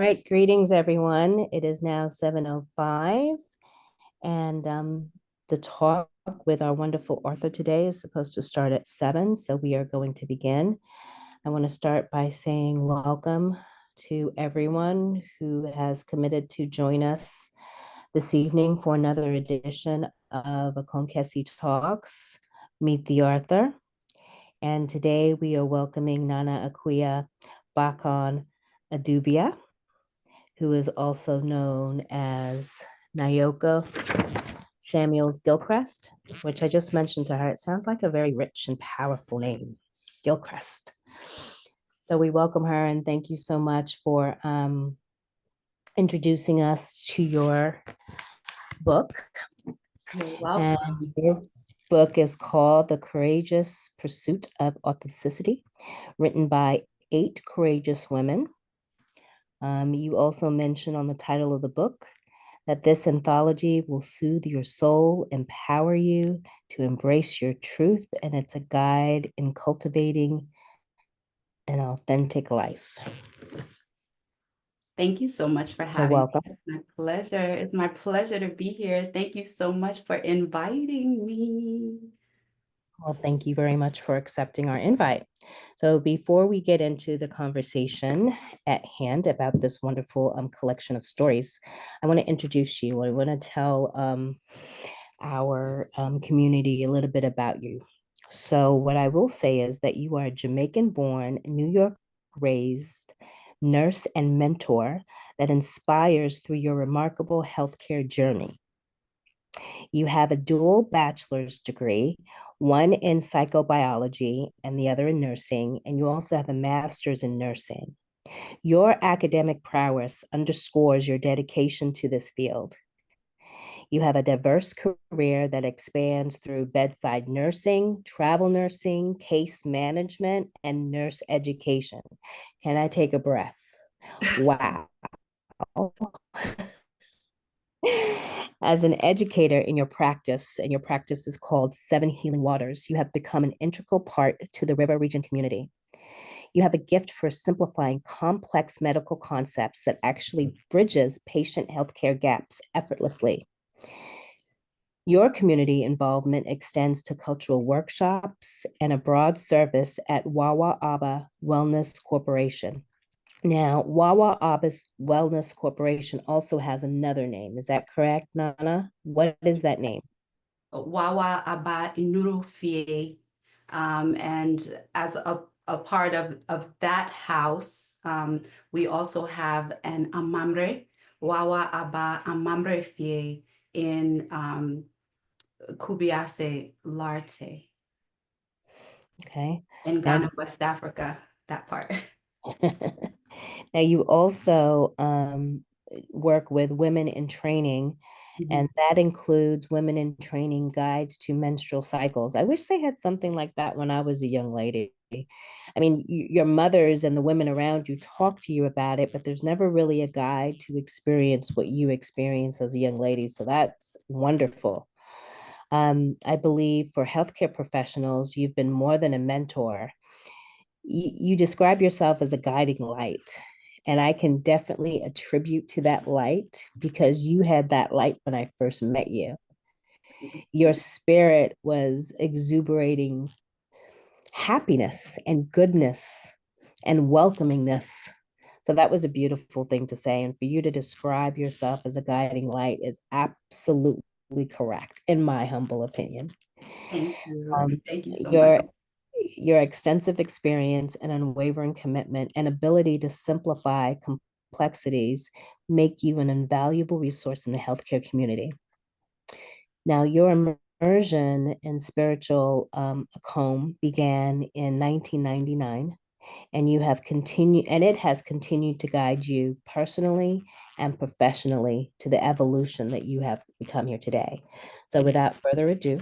right, greetings everyone. It is now 7:05 and the talk with our wonderful author today is supposed to start at 7, so we are going to begin. I want to start by saying welcome to everyone who has committed to join us this evening for another edition of Akonkesi Talks, Meet the Author. And today we are welcoming Nana Akua Barkang Adubea, who is also known as Nyoka Samuels-Gilchrist, which I just mentioned to her. It sounds like a very rich and powerful name, Gilchrist. So we welcome her and thank you so much for introducing us to your book. You're And welcome. your book is called The Courageous Pursuit of Authenticity, written by 8 courageous women. You also mention on the title of the book that this anthology will soothe your soul, empower you to embrace your truth, and it's a guide in cultivating an authentic life. Thank you so much for So having me. welcome. It's my pleasure. It's my pleasure to be here. Thank you so much for inviting me. Well, thank you very much for accepting our invite. So before we get into the conversation at hand about this wonderful collection of stories, I want to introduce you. I want to tell our community a little bit about you. So what I will say is that you are a Jamaican-born, New York-raised nurse and mentor that inspires through your remarkable healthcare journey. You have a dual bachelor's degree, one in psychobiology and the other in nursing, and you also have a master's in nursing. Your academic prowess underscores your dedication to this field. You have a diverse career that expands through bedside nursing, travel nursing, case management, and nurse education. Can I take a breath? Wow. As an educator in your practice, and your practice is called Seven Healing Waters, you have become an integral part to the River Region community. You have a gift for simplifying complex medical concepts that actually bridges patient healthcare gaps effortlessly. Your community involvement extends to cultural workshops and a broad service at Wawa Aba Wellness Corporation. Now, Wawa Abas Wellness Corporation also has another name. Is that correct, Nana? What is that name? Wawa Aba Inurufie. And as a part of that house, we also have an Amamre, Wawa Aba Amamre Fie in Kubiase Larte Okay. in Now, Ghana, West Africa, that part. now you also work with women in training, Mhm. and that includes women in training guides to menstrual cycles. I wish they had something like that when I was a young lady. I mean, your mothers and the women around you talk to you about it, but there's never really a guide to experience what you experience as a young lady. So that's wonderful. I believe for healthcare professionals, you've been more than a mentor. You describe yourself as a guiding light. And I can definitely attribute to that light because you had that light when I first met you. Your spirit was exuberating happiness and goodness and welcomingness. So that was a beautiful thing to say. And for you to describe yourself as a guiding light is absolutely correct, in my humble opinion. Thank you. Um, Thank you so much. your extensive experience and unwavering commitment and ability to simplify complexities make you an invaluable resource in the healthcare community. Now, your immersion in spiritual comb began in 1999, and you have continued, and it has continued to guide you personally and professionally to the evolution that you have become here today. So, without further ado,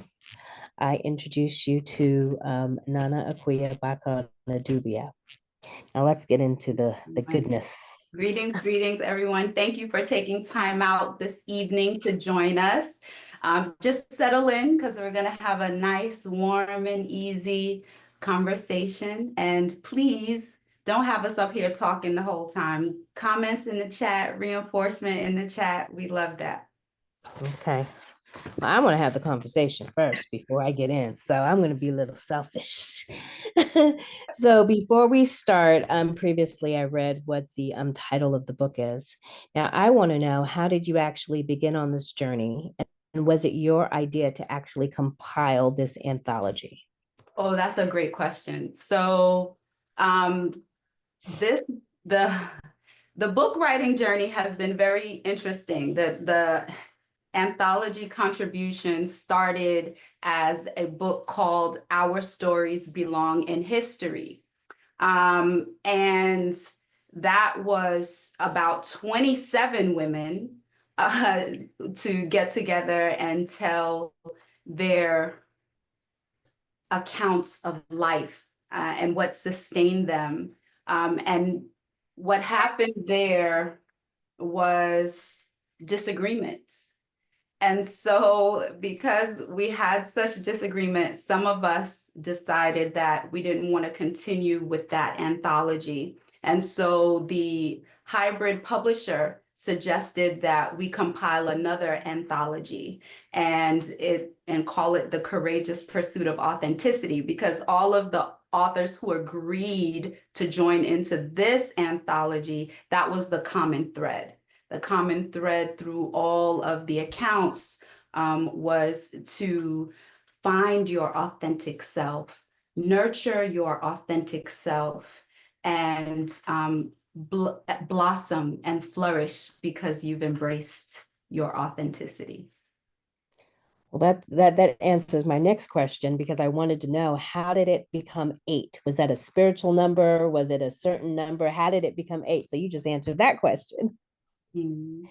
I introduce you to Nana Akua Barkang Adubea. Now let's get into the goodness. Greetings, greetings, everyone. Thank you for taking time out this evening to join us. Just settle in because we're going to have a nice, warm, and easy conversation. And please Don't have us up here talking the whole time. Comments in the chat, reinforcement in the chat. We love that. Okay. Well, I want to have the conversation first before I get in. So I'm going to be a little selfish. So before we start, previously I read what the title of the book is. Now I want to know, how did you actually begin on this journey? And was it your idea to actually compile this anthology? Oh, that's a great question. So, this the the book writing journey has been very interesting. The anthology contribution started as a book called Our Stories Belong in History. And that was about 27 women uh, to get together and tell their accounts of life and what sustained them. And what happened there was disagreements. And so, because we had such disagreements, some of us decided that we didn't want to continue with that anthology. And so, the hybrid publisher suggested that we compile another anthology and call it The Courageous Pursuit of Authenticity, because all of the authors who agreed to join into this anthology, that was the common thread. The common thread through all of the accounts was to find your authentic self, nurture your authentic self, and blossom and flourish because you've embraced your authenticity. Well, that answers my next question, because I wanted to know, how did it become eight? Was that a spiritual number? Was it a certain number? How did it become eight? So you just answered that question. Mm.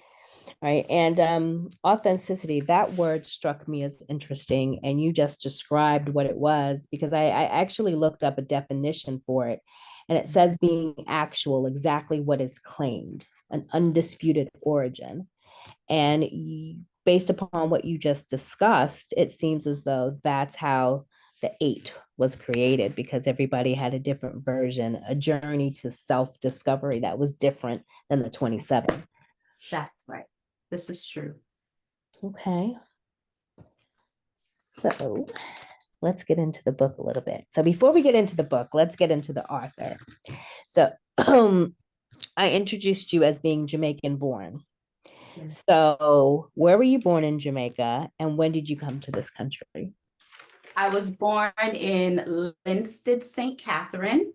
Right. And authenticity, that word struck me as interesting. And you just described what it was, because I actually looked up a definition for it. And it says being actual, exactly what is claimed, an undisputed origin. And based upon what you just discussed, it seems as though that's how the eight was created, because everybody had a different version, a journey to self discovery that was different than the 27. That's right. This is true. Okay. So let's get into the book a little bit. So before we get into the book, let's get into the author. So I introduced you as being Jamaican born. Yes. So where were you born in Jamaica, and when did you come to this country? I was born in Linstead, St. Catherine.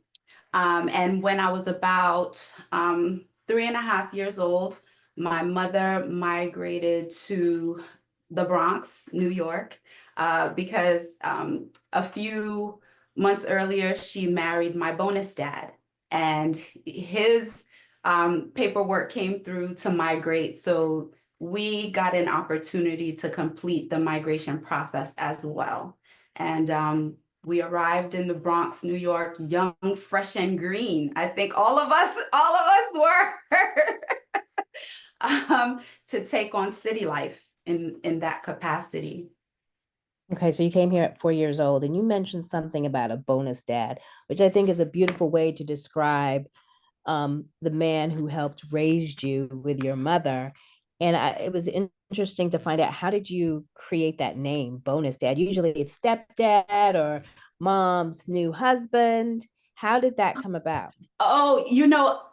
And when I was about 3.5 years old, my mother migrated to the Bronx, New York, because a few months earlier, she married my bonus dad. And his paperwork came through to migrate. So we got an opportunity to complete the migration process as well. And we arrived in the Bronx, New York, young, fresh, and green. I think all of us were to take on city life in that capacity. Okay, so you came here at 4 years old, and you mentioned something about a bonus dad, which I think is a beautiful way to describe the man who helped raise you with your mother. And it was interesting to find out, how did you create that name, bonus dad? Usually it's stepdad or mom's new husband. How did that come about? Oh,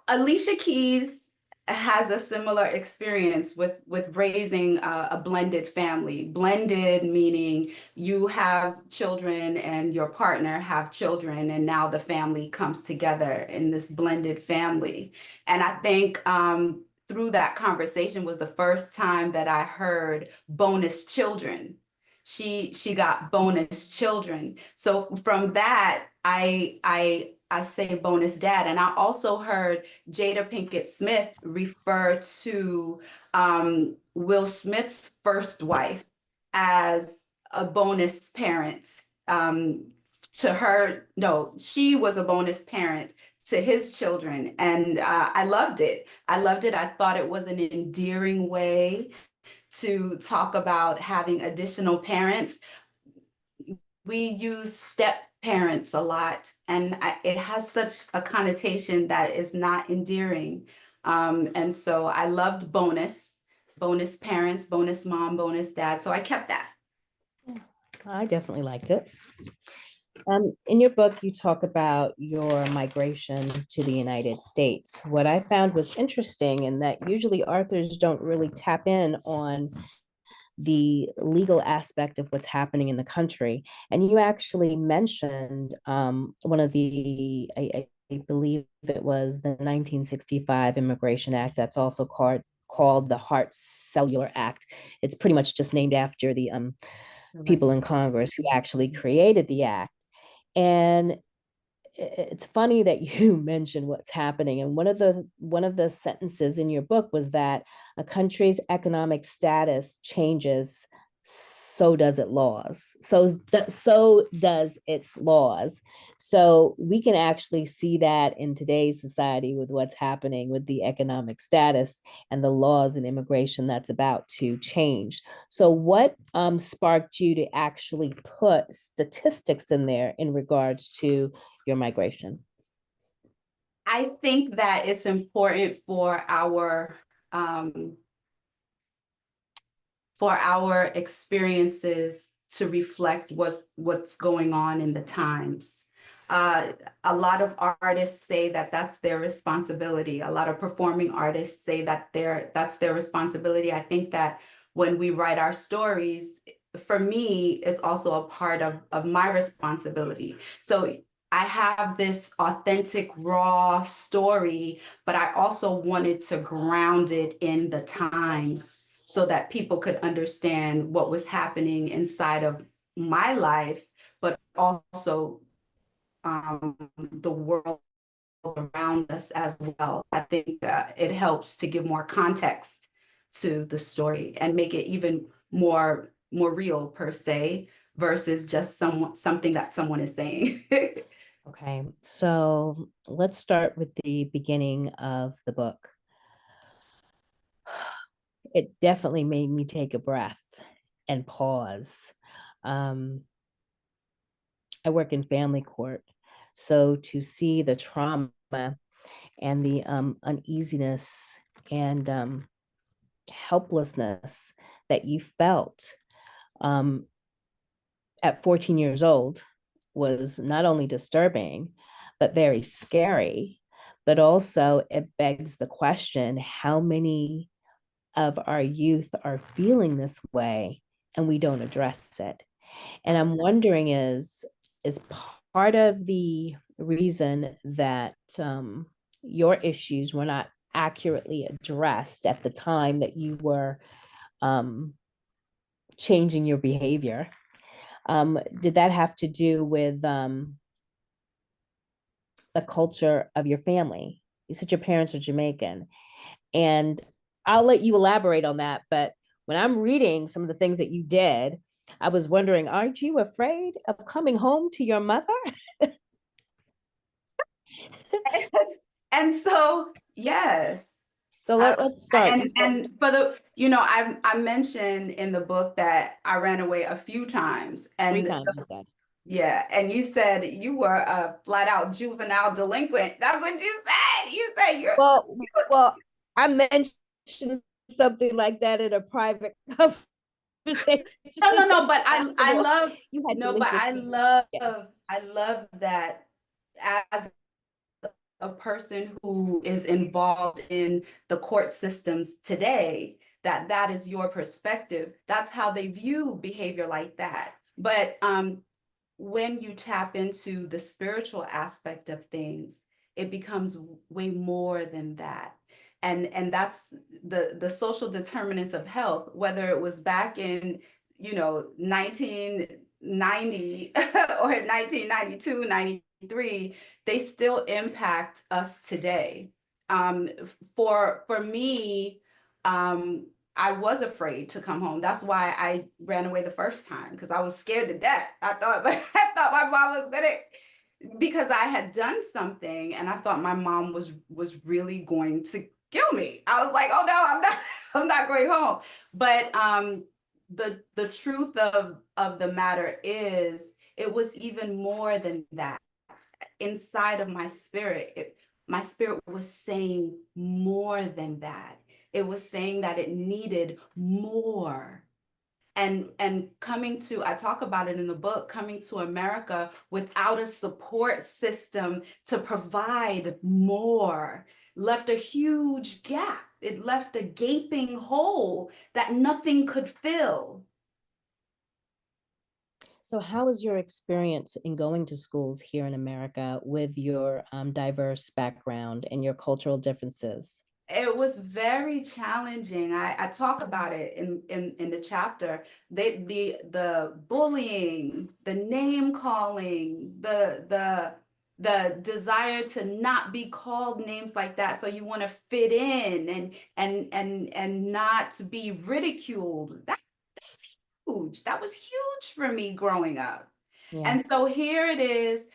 Alicia Keys has a similar experience with raising a blended family. Blended meaning you have children and your partner have children, and now the family comes together in this blended family. And I think through that conversation was the first time that I heard bonus children. She got bonus children. So from that, I say bonus dad. And I also heard Jada Pinkett Smith refer to Will Smith's first wife as a bonus parent. To her, no, she was a bonus parent to his children. And I loved it. I loved it. I thought it was an endearing way to talk about having additional parents. We use parents a lot, and it has such a connotation that is not endearing. And so I loved bonus parents, bonus mom, bonus dad. So I kept that. I definitely liked it. In your book, you talk about your migration to the United States. What I found was interesting in that usually authors don't really tap in on the legal aspect of what's happening in the country. And you actually mentioned one of I believe it was the 1965 Immigration Act, that's also called the Hart-Cellular Act. It's pretty much just named after the people in Congress who actually created the act. And it's funny that you mentioned what's happening, and one of the sentences in your book was that a country's economic status changes, so does it laws, so does its laws. So we can actually see that in today's society with what's happening with the economic status and the laws and immigration that's about to change. So what sparked you to actually put statistics in there in regards to your migration? I think that it's important um, for our experiences to reflect what's going on in the times. Uh, a lot of artists say that that's their responsibility. A lot of performing artists say that that's their responsibility. I think that when we write our stories, for me, it's also a part of my responsibility. So I have this authentic, raw story, but I also wanted to ground it in the times so that people could understand what was happening inside of my life, but also the world around us as well. I think it helps to give more context to the story and make it even more real per se versus just something that someone is saying. Okay, so let's start with the beginning of the book. It definitely made me take a breath and pause. Um, I work in family court, so to see the trauma and the uneasiness and helplessness that you felt um, at 14 years old was not only disturbing, but very scary. But also, it begs the question, how many of our youth are feeling this way and we don't address it? And I'm wondering, is part of the reason that your issues were not accurately addressed at the time that you were um, changing your behavior, did that have to do with the culture of your family? You said your parents are Jamaican, and I'll let you elaborate on that. But when I'm reading some of the things that you did, I was wondering, aren't you afraid of coming home to your mother? And so, yes. So Uh, let's start. You said and for the, I mentioned in the book that I ran away a few times, three and times, you said. yeah, and you said you were a flat out juvenile delinquent. That's what you said. You said Well, well, I mentioned something like that in a private conversation. no, So no, no, it's but I possible love, you had no, but delinquent parents. Yeah. I love that as a person who is involved in the court systems today, that is your perspective. That's how they view behavior like that. But when you tap into the spiritual aspect of things, it becomes way more than that. And that's the social determinants of health, whether it was back in, 1990 or 1992, 93, they still impact us today. Um, for me, um, I was afraid to come home. That's why I ran away the first time, because I was scared to death. I thought I thought my mom was gonna, because I had done something and I thought my mom was really going to kill me. I was like, oh no, I'm not I'm not going home. But the truth of the matter is it was even more than that. Inside of my spirit was saying more than that. It was saying that it needed more. And coming to, I talk about it in the book, coming to America without a support system to provide more left a huge gap. It left a gaping hole that nothing could fill. So, how was your experience in going to schools here in America with your diverse background and your cultural differences? It was very challenging. I talk about it in the chapter. The bullying, the name calling, the desire to not be called names like that. So you want to fit in and not be ridiculed. That's huge. That was huge for me growing up. Yeah. And so here it is,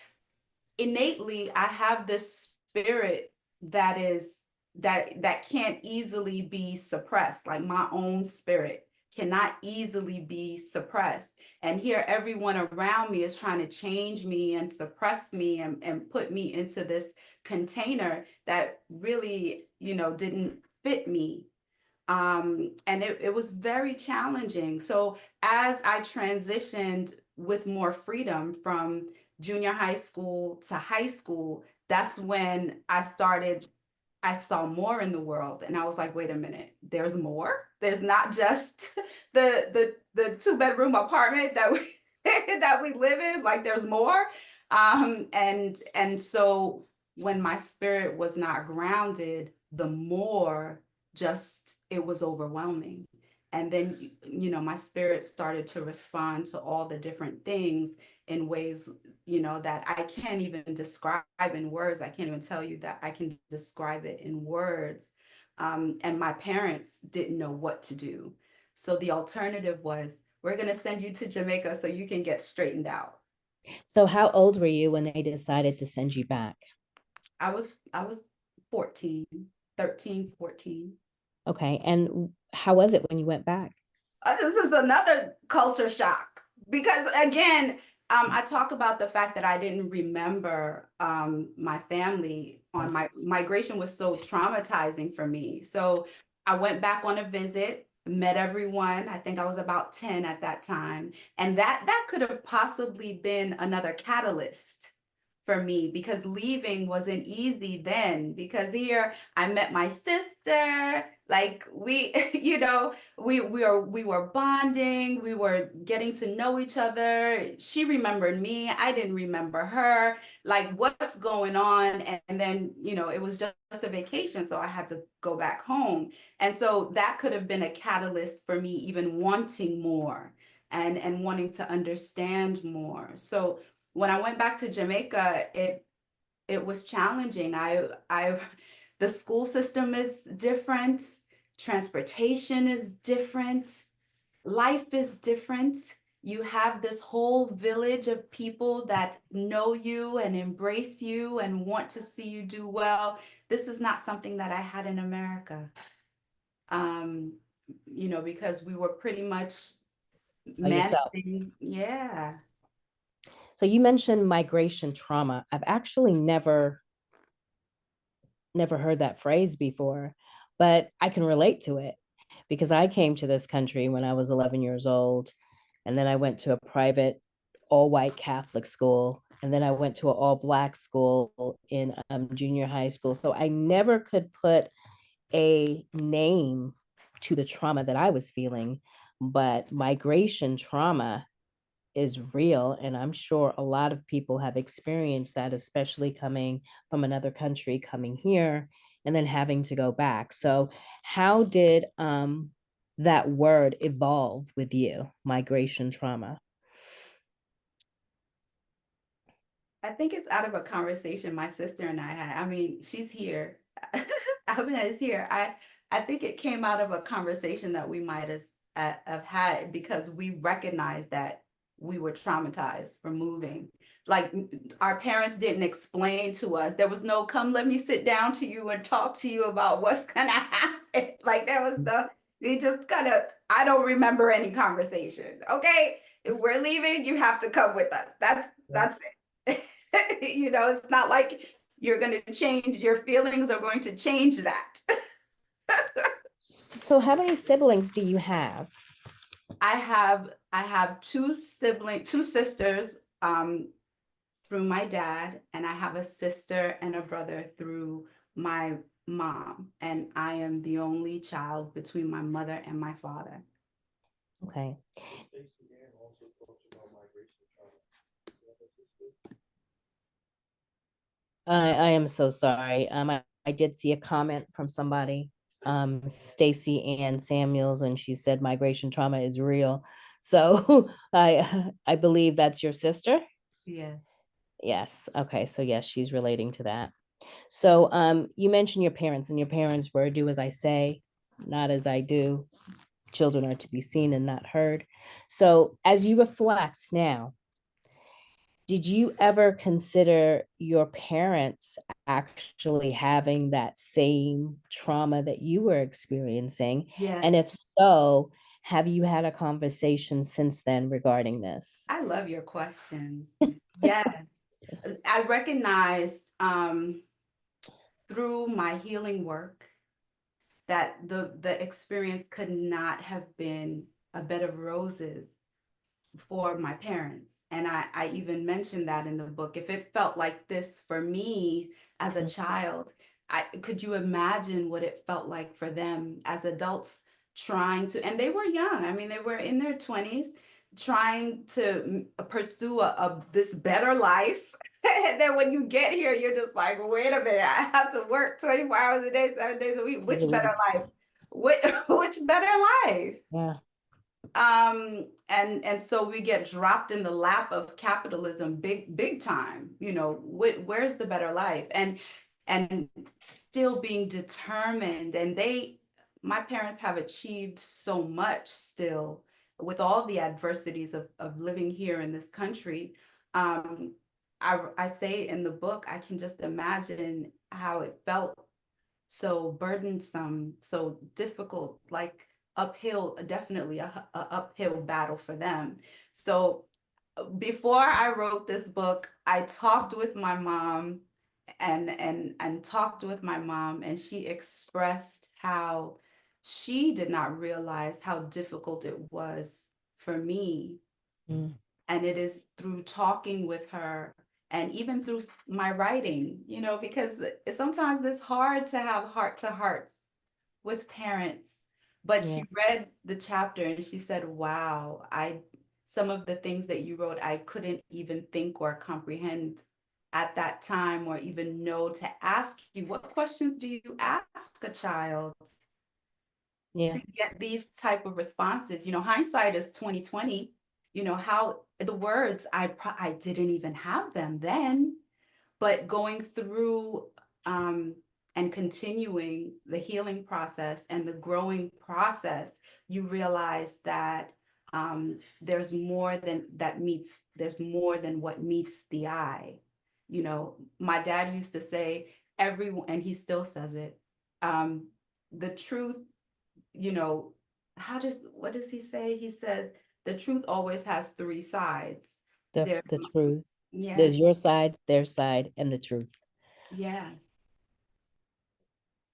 innately I have this spirit that is that can't easily be suppressed. Like my own spirit cannot easily be suppressed. And here everyone around me is trying to change me and suppress me and put me into this container that really, didn't fit me. And it was very challenging. So as I transitioned with more freedom from junior high school to high school, that's when I saw more in the world, and I was like, wait a minute, there's more. There's not just the two-bedroom apartment that we that we live in. Like there's more. And so when my spirit was not grounded, the more, just it was overwhelming. And then my spirit started to respond to all the different things in ways that I can't even describe in words. I can't even tell you that I can describe it in words. And my parents didn't know what to do. So the alternative was, we're going to send you to Jamaica so you can get straightened out. So, how old were you when they decided to send you back? I was 14, 13, 14. Okay. And how was it when you went back? This is another culture shock because again, I talk about the fact that I didn't remember my family. On Yes. my migration was so traumatizing for me. So I went back on a visit, met everyone. I think I was about 10 at that time, and that could have possibly been another catalyst for me, because leaving wasn't easy then, because here I met my sister. Like we we were bonding, we were getting to know each other. She remembered me, I didn't remember her. Like, what's going on? And then it was just a vacation, so I had to go back home. And so that could have been a catalyst for me even wanting more and wanting to understand more. So when I went back to Jamaica, it was challenging. I the school system is different, transportation is different, life is different. You have this whole village of people that know you and embrace you and want to see you do well. This is not something that I had in America. Because we were pretty much By yourself. managing, yeah. So, you mentioned migration trauma. I've actually never heard that phrase before, but I can relate to it because I came to this country when I was 11 years old. And then I went to a private all white Catholic school. And then I went to an all black school in junior high school. So I never could put a name to the trauma that I was feeling. But migration trauma is real. And I'm sure a lot of people have experienced that, especially coming from another country, coming here, and then having to go back. So, how did that word evolve with you, migration trauma? I think it's out of a conversation my sister and I had. I mean, she's here. Abena is here. I think it came out of a conversation that we might have had, because we recognized that we were traumatized from moving. Like, our parents didn't explain to us. There was no, come, let me sit down to you and talk to you about what's gonna happen. Like, there was they just kind of, I don't remember any conversation. Okay. we're leaving, you have to come with us. That's it. It's not like you're going to change, your feelings are going to change that. So how many siblings do you have? I have two sisters through my dad, and I have a sister and a brother through my mom, and I am the only child between my mother and my father. Okay. I am so sorry. I did see a comment from somebody, Stacy Ann Samuels, and she said migration trauma is real. So I believe that's your sister. Yes. Yes. Okay. So yes, she's relating to that. So you mentioned your parents, and your parents were do as I say, not as I do. Children are to be seen and not heard. So as you reflect now, did you ever consider your parents actually having that same trauma that you were experiencing? Yeah. And if so, have you had a conversation since then regarding this? I love your questions. Yes. I recognized through my healing work that the experience could not have been a bed of roses for my parents. And I even mentioned that in the book. If it felt like this for me as a child, could you imagine what it felt like for them as adults trying to, and they were young. I mean, they were in their 20s trying to pursue this better life. And then when you get here, you're just like, wait a minute, I have to work 24 hours a day, 7 days a week. Which better life? Which, which better life? Yeah. And so we get dropped in the lap of capitalism big time. Where's the better life? And still being determined. And my parents have achieved so much still with all the adversities of living here in this country. I say in the book, I can just imagine how it felt, so burdensome, so difficult, like uphill, definitely a uphill battle for them. So before I wrote this book, I talked with my mom and talked with my mom, and she expressed how she did not realize how difficult it was for me. Mm. And it is through talking with her and even through my writing, because sometimes it's hard to have heart to hearts with parents. But Yeah. she read the chapter and she said, wow, some of the things that you wrote, I couldn't even think or comprehend at that time, or even know to ask you. What questions do you ask a child Yeah. to get these type of responses? Hindsight is 2020. How the words, I didn't even have them then, but going through and continuing the healing process and the growing process, you realize that there's more than what meets the eye. My dad used to say, everyone, and he still says it, the truth, you know, what does he say? He says, the truth always has three sides. There's, The truth. yeah, There's your side, their side, and the truth. yeah.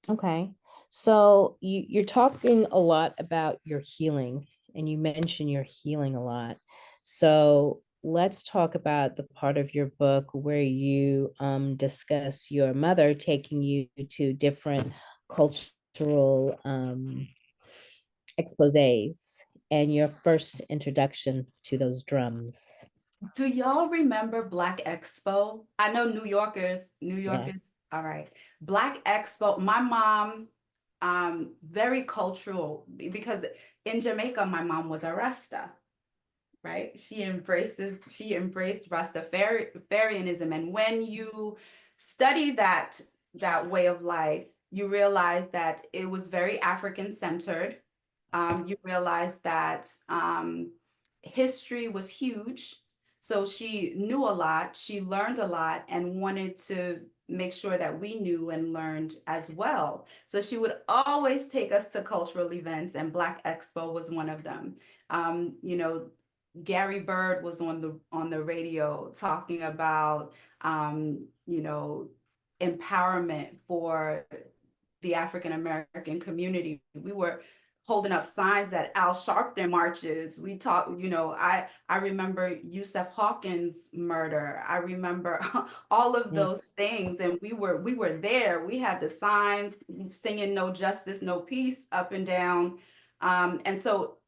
Okay. So you're talking a lot about your healing, and you mention your healing a lot. So let's talk about the part of your book where you discuss your mother taking you to different cultural exposés and your first introduction to those drums. Do y'all remember Black Expo? I know New Yeah. Yorkers, all right. Black Expo, my mom, very cultural, because in Jamaica, my mom was a Rasta, right? She embraced Rastafarianism. And when you study that way of life, you realize that it was very African centered. You realize that history was huge. So she knew a lot, she learned a lot, and wanted to make sure that we knew and learned as well. So she would always take us to cultural events, and Black Expo was one of them. Um, you know, Gary Bird was on the radio talking about you know, empowerment for the African American community. We were holding up signs at Al Sharpton marches. We talked, you know, I remember Yusuf Hawkins' murder. I remember all of Mm, those things, and we were there. We had the signs singing "No Justice, No Peace" up and down. And so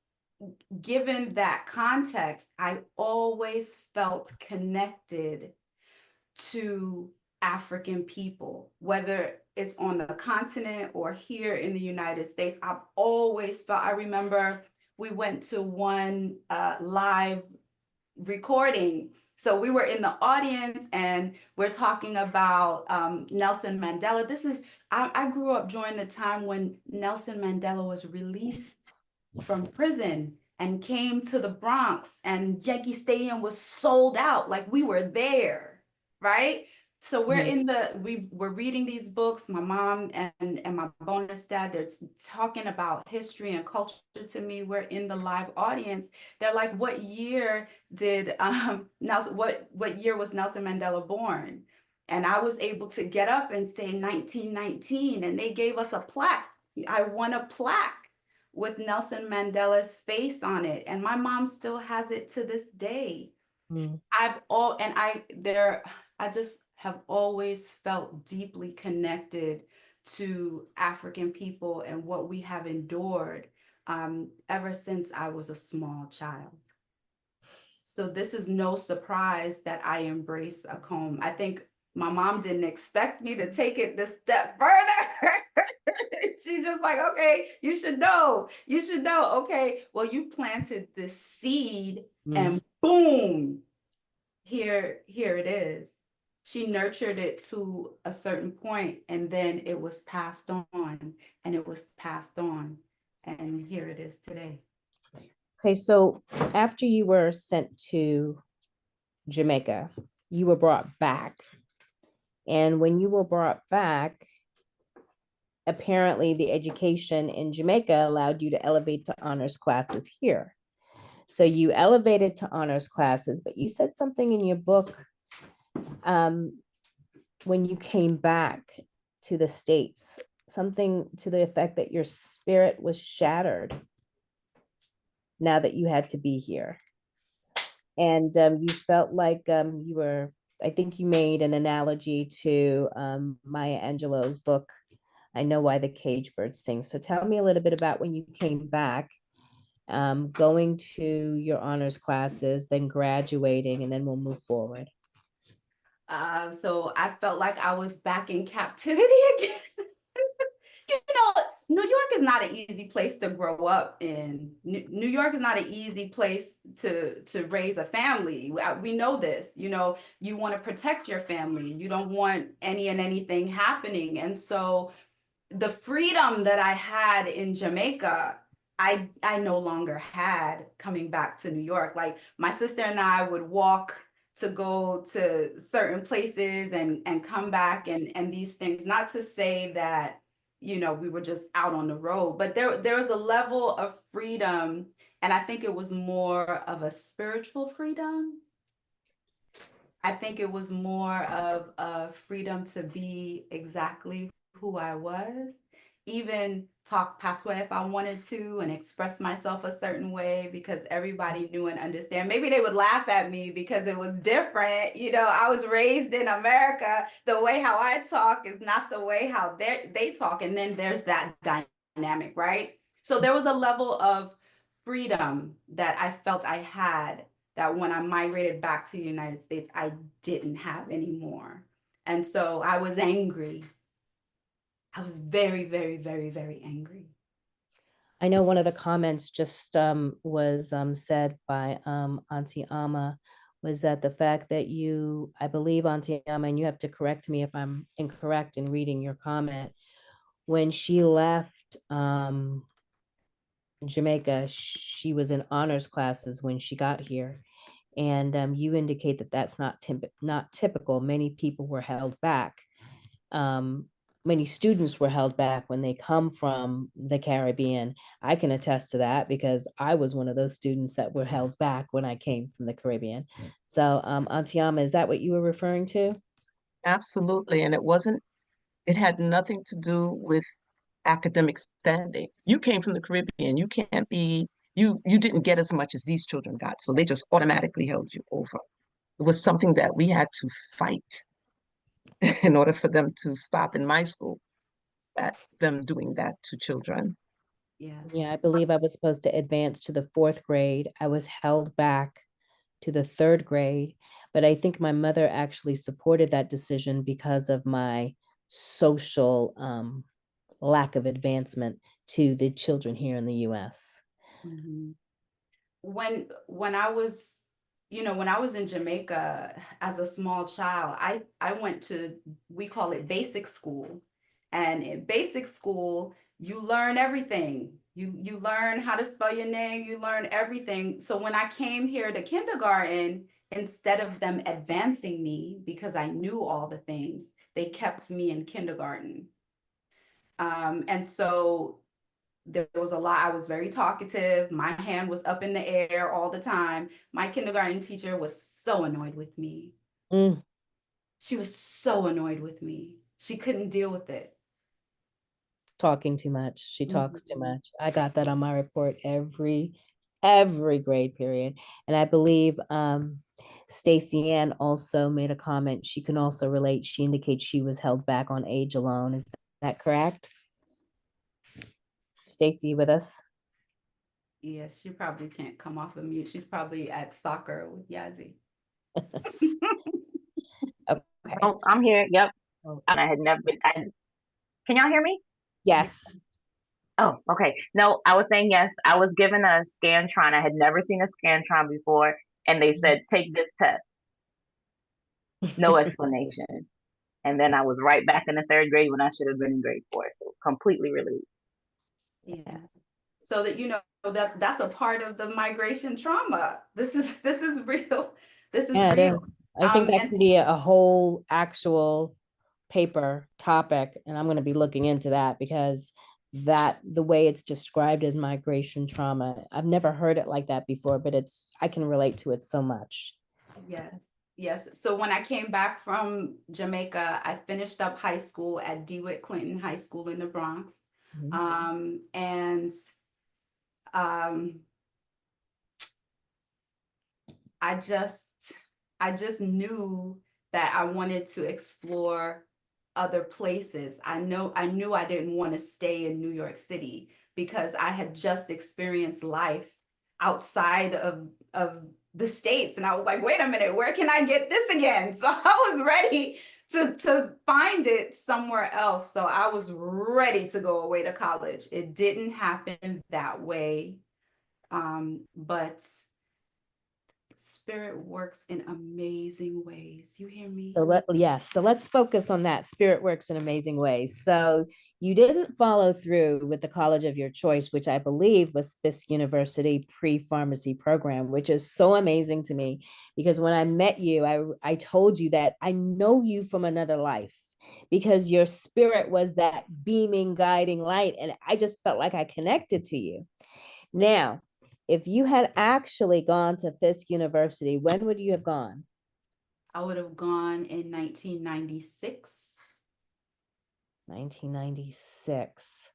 given that context, I always felt connected to African people, whether it's on the continent or here in the United States. I've always felt, I remember we went to one live recording. So we were in the audience and we're talking about Nelson Mandela. I grew up during the time when Nelson Mandela was released from prison and came to the Bronx, and Yankee Stadium was sold out. Like we were there, right? So mhm, we're reading these books. My mom and my bonus dad, they're talking about history and culture to me. We're in the live audience. They're like, "What year did Nelson? What year was Nelson Mandela born?" And I was able to get up and say 1919, and they gave us a plaque. I won a plaque with Nelson Mandela's face on it, and my mom still has it to this day. mm. I've all and I there I just have always felt deeply connected to African people and what we have endured ever since I was a small child. So this is no surprise that I embrace a comb. I think my mom didn't expect me to take it this step further. She's just like, okay, you should know. You should know. Okay, well, you planted this seed Mm. and boom, here it is. She nurtured it to a certain point and then it was passed on and it was passed on. And here it is today. Okay, so after you were sent to Jamaica, you were brought back. And when you were brought back, apparently the education in Jamaica allowed you to elevate to honors classes here. So you elevated to honors classes, but you said something in your book um, when you came back to the States, something to the effect that your spirit was shattered now that you had to be here. And you felt like you were, I think you made an analogy to Maya Angelou's book, I Know Why the Cage Bird Sings. So tell me a little bit about when you came back, going to your honors classes, then graduating, and then we'll move forward. So I felt like I was back in captivity again. You know, New York is not an easy place to grow up in. New York is not an easy place to raise a family. We know this. You know, you want to protect your family. You don't want any and anything happening. And so the freedom that I had in Jamaica, I no longer had coming back to New York. Like my sister and I would walk to go to certain places and come back and these things. Not to say that, you know, we were just out on the road, but there was a level of freedom, and I think it was more of a spiritual freedom. I think it was more of a freedom to be exactly who I was, even talk patois if I wanted to and express myself a certain way because everybody knew and understand. Maybe they would laugh at me because it was different. You know, I was raised in America. The way how I talk is not the way how they talk. And then there's that dynamic, right? So there was a level of freedom that I felt I had that when I migrated back to the United States, I didn't have anymore. And so I was angry. I was very, very, very, very angry. I know one of the comments just was said by Auntie Ama was that the fact that you, I believe Auntie Ama, and you have to correct me if I'm incorrect in reading your comment, when she left Jamaica, she was in honors classes when she got here. And you indicate that that's not typical. Many people were held back. Um, many students were held back when they come from the Caribbean. I can attest to that because I was one of those students that were held back when I came from the Caribbean. So, Antiama, is that what you were referring to? Absolutely. And it had nothing to do with academic standing. You came from the Caribbean. You can't be, you didn't get as much as these children got. So they just automatically held you over. It was something that we had to fight in order for them to stop in my school, that them doing that to children. Yeah. Yeah, I believe I was supposed to advance to the fourth grade. I was held back to the third grade, but I think my mother actually supported that decision because of my social lack of advancement to the children here in the US. Mhm. When I was, when I was in Jamaica as a small child, I went to, we call it basic school. And in basic school, you learn everything. You learn how to spell your name, you learn everything. So when I came here to kindergarten, instead of them advancing me because I knew all the things, they kept me in kindergarten. And so there was a lot. I was very talkative. My hand was up in the air all the time. My kindergarten teacher was so annoyed with me. Mm, She was so annoyed with me. She couldn't deal with it. talking too much. She talks too Mhm. much. I got that on my report every grade period. And I believe Stacy Ann also made a comment. She can also relate. She indicates she was held back on age alone. Is that correct? Stacy, with us? Yes, she probably can't come off of mute. She's probably at soccer with Yazzie. Okay. Oh, I'm here. Yep. Oh, I had never been. Can y'all hear me? Yeah. yes. Oh, okay. No, I was saying yes. I was given a Scantron. I had never seen a Scantron before, and they said take this test. No explanation. And then I was right back in the third grade when I should have been in grade four. So completely relieved. Yeah. So that that's a part of the migration trauma. This is real. This is Yeah, it real. is. I think that And can be a whole actual paper topic, and I'm going to be looking into that because that the way it's described as migration trauma, I've never heard it like that before, but I can relate to it so much. yes, yes. So when I came back from Jamaica, I finished up high school at DeWitt Clinton High School in the Bronx. Mhm. And um, I just I just knew that I wanted to explore other places. I knew I didn't want to stay in New York City because I had just experienced life outside of the States. And I was like, wait a minute, where can I get this again? So I was ready to find it somewhere else. So I was ready to go away to college. It didn't happen that way. But Spirit works in amazing ways. You hear me? So let's focus on that. Spirit works in amazing ways. So you didn't follow through with the college of your choice, which I believe was Fisk University pre-pharmacy program, which is so amazing to me because when I met you, I told you that I know you from another life because your spirit was that beaming, guiding light. And I just felt like I connected to you. Now, if you had actually gone to Fisk University, when would you have gone? I would have gone in 1996. 1996.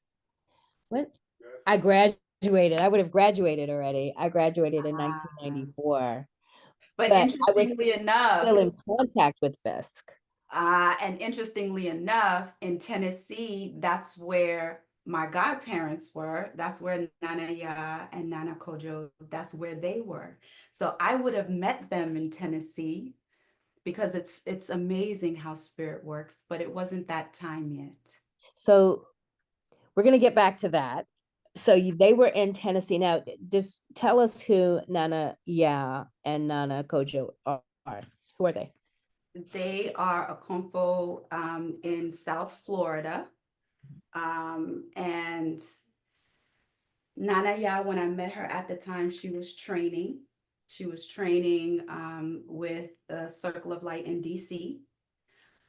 When I graduated, I would have graduated already. I graduated in Ah. 1994, But but I was interestingly enough, still in contact with Fisk. in Tennessee, that's where my godparents were. That's where Nana Ya and Nana Kojo, that's where they were. So I would have met them in Tennessee because it's amazing how spirit works, but it wasn't that time yet. So we're going to get back to that. So they were in Tennessee. Now, just tell us who Nana Ya and Nana Kojo are. Who are they? They are a Convo in South Florida. And Nana Ya, when I met her at the time, she was training. She was training with the Circle of Light in DC.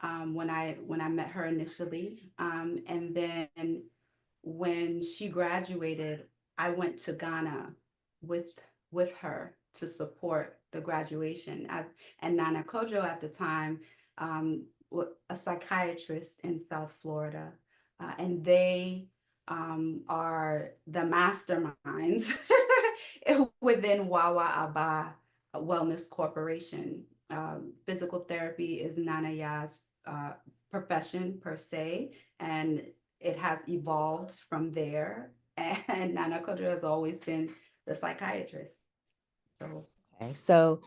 when I met her initially. And then when she graduated, I went to Ghana with with her to support the graduation. And Nana Kojo at the time, a psychiatrist in South Florida, and they are the masterminds within Wawa Aba Wellness Corporation. Physical therapy is Nana Ya's profession per se, and it has evolved from there. And Nana Kojo has always been the psychiatrist. So Okay, so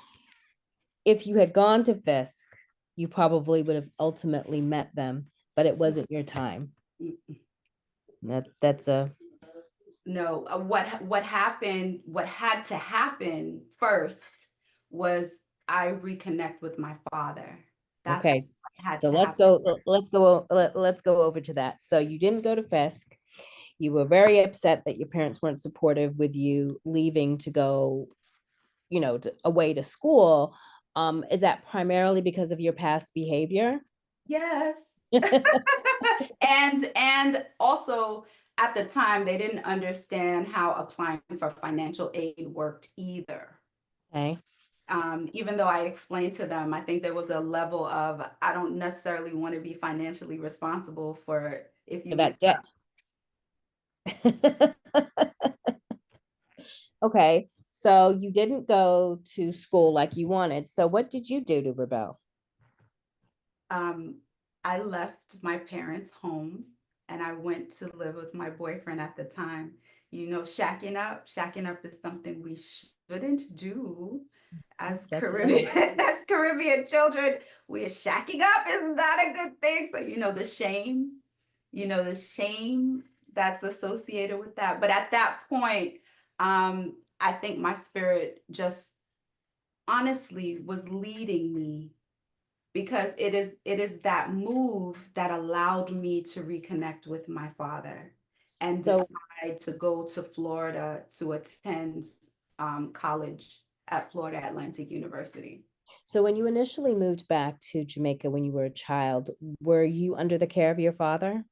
if you had gone to Fisk, you probably would have ultimately met them, but it wasn't your time. That's a no, what happened, what had to happen first was I reconnect with my father. That's okay. what had So to happen. let's go over to that. So you didn't go to Fisk. You were very upset that your parents weren't supportive with you leaving to go, away to school. Is that primarily because of your past behavior? Yes. And also at the time they didn't understand how applying for financial aid worked either. Okay. Even though I explained to them, I think there was a level of I don't necessarily want to be financially responsible for if For you that mess up. debt. Okay. So you didn't go to school like you wanted. So what did you do to rebel? Um, I left my parents' home and I went to live with my boyfriend at the time. You know, shacking up. Shacking up is something we shouldn't do as That's Caribbean as Caribbean children. We are shacking up is not a good thing. So the shame that's associated with that. But at that point, I think my spirit just honestly was leading me because it is that move that allowed me to reconnect with my father and So decide to go to Florida to attend college at Florida Atlantic University. so when you initially moved back to Jamaica when you were a child, were you under the care of your father?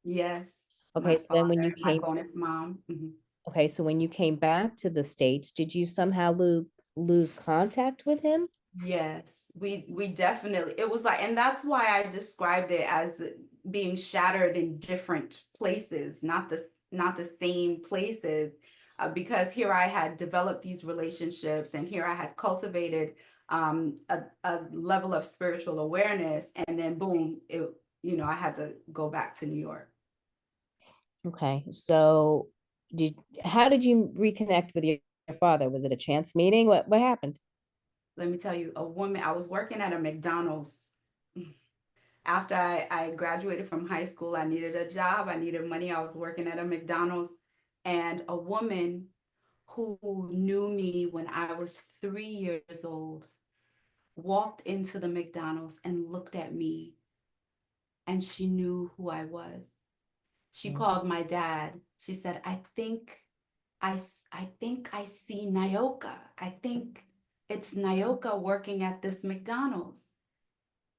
Yes, Okay, my so then when you father, my came bonus mom. Mhm. okay, so when you came back to the States, did you somehow lose contact with him? Yes, we definitely, it was like, and that's why I described it as being shattered in different places, not the same places, because here I had developed these relationships, and here I had cultivated a level of spiritual awareness, and then boom, I had to go back to New York. Okay, so did how did you reconnect with your father? Was it a chance meeting? What happened? Let me tell you, I was working at a McDonald's. After I graduated from high school, I needed a job, I needed money. I was working at a McDonald's, and a woman who knew me when I was 3 years old walked into the McDonald's and looked at me, and she knew who I was. She Mm. called my dad. She said, I think I see Nyoka. I think it's Nyoka working at this McDonald's.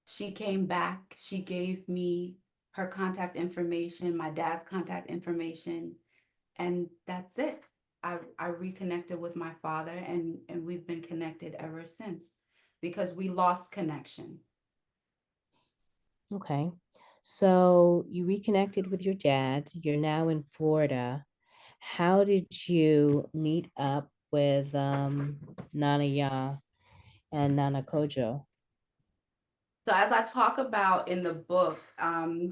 She came back, she gave me her contact information, my dad's contact information, and that's it. I reconnected with my father, and we've been connected ever since because we lost connection. Okay. So you reconnected with your dad. You're now in Florida. How did you meet up with Nana Ya and Nana Kojo? So as I talk about in the book, I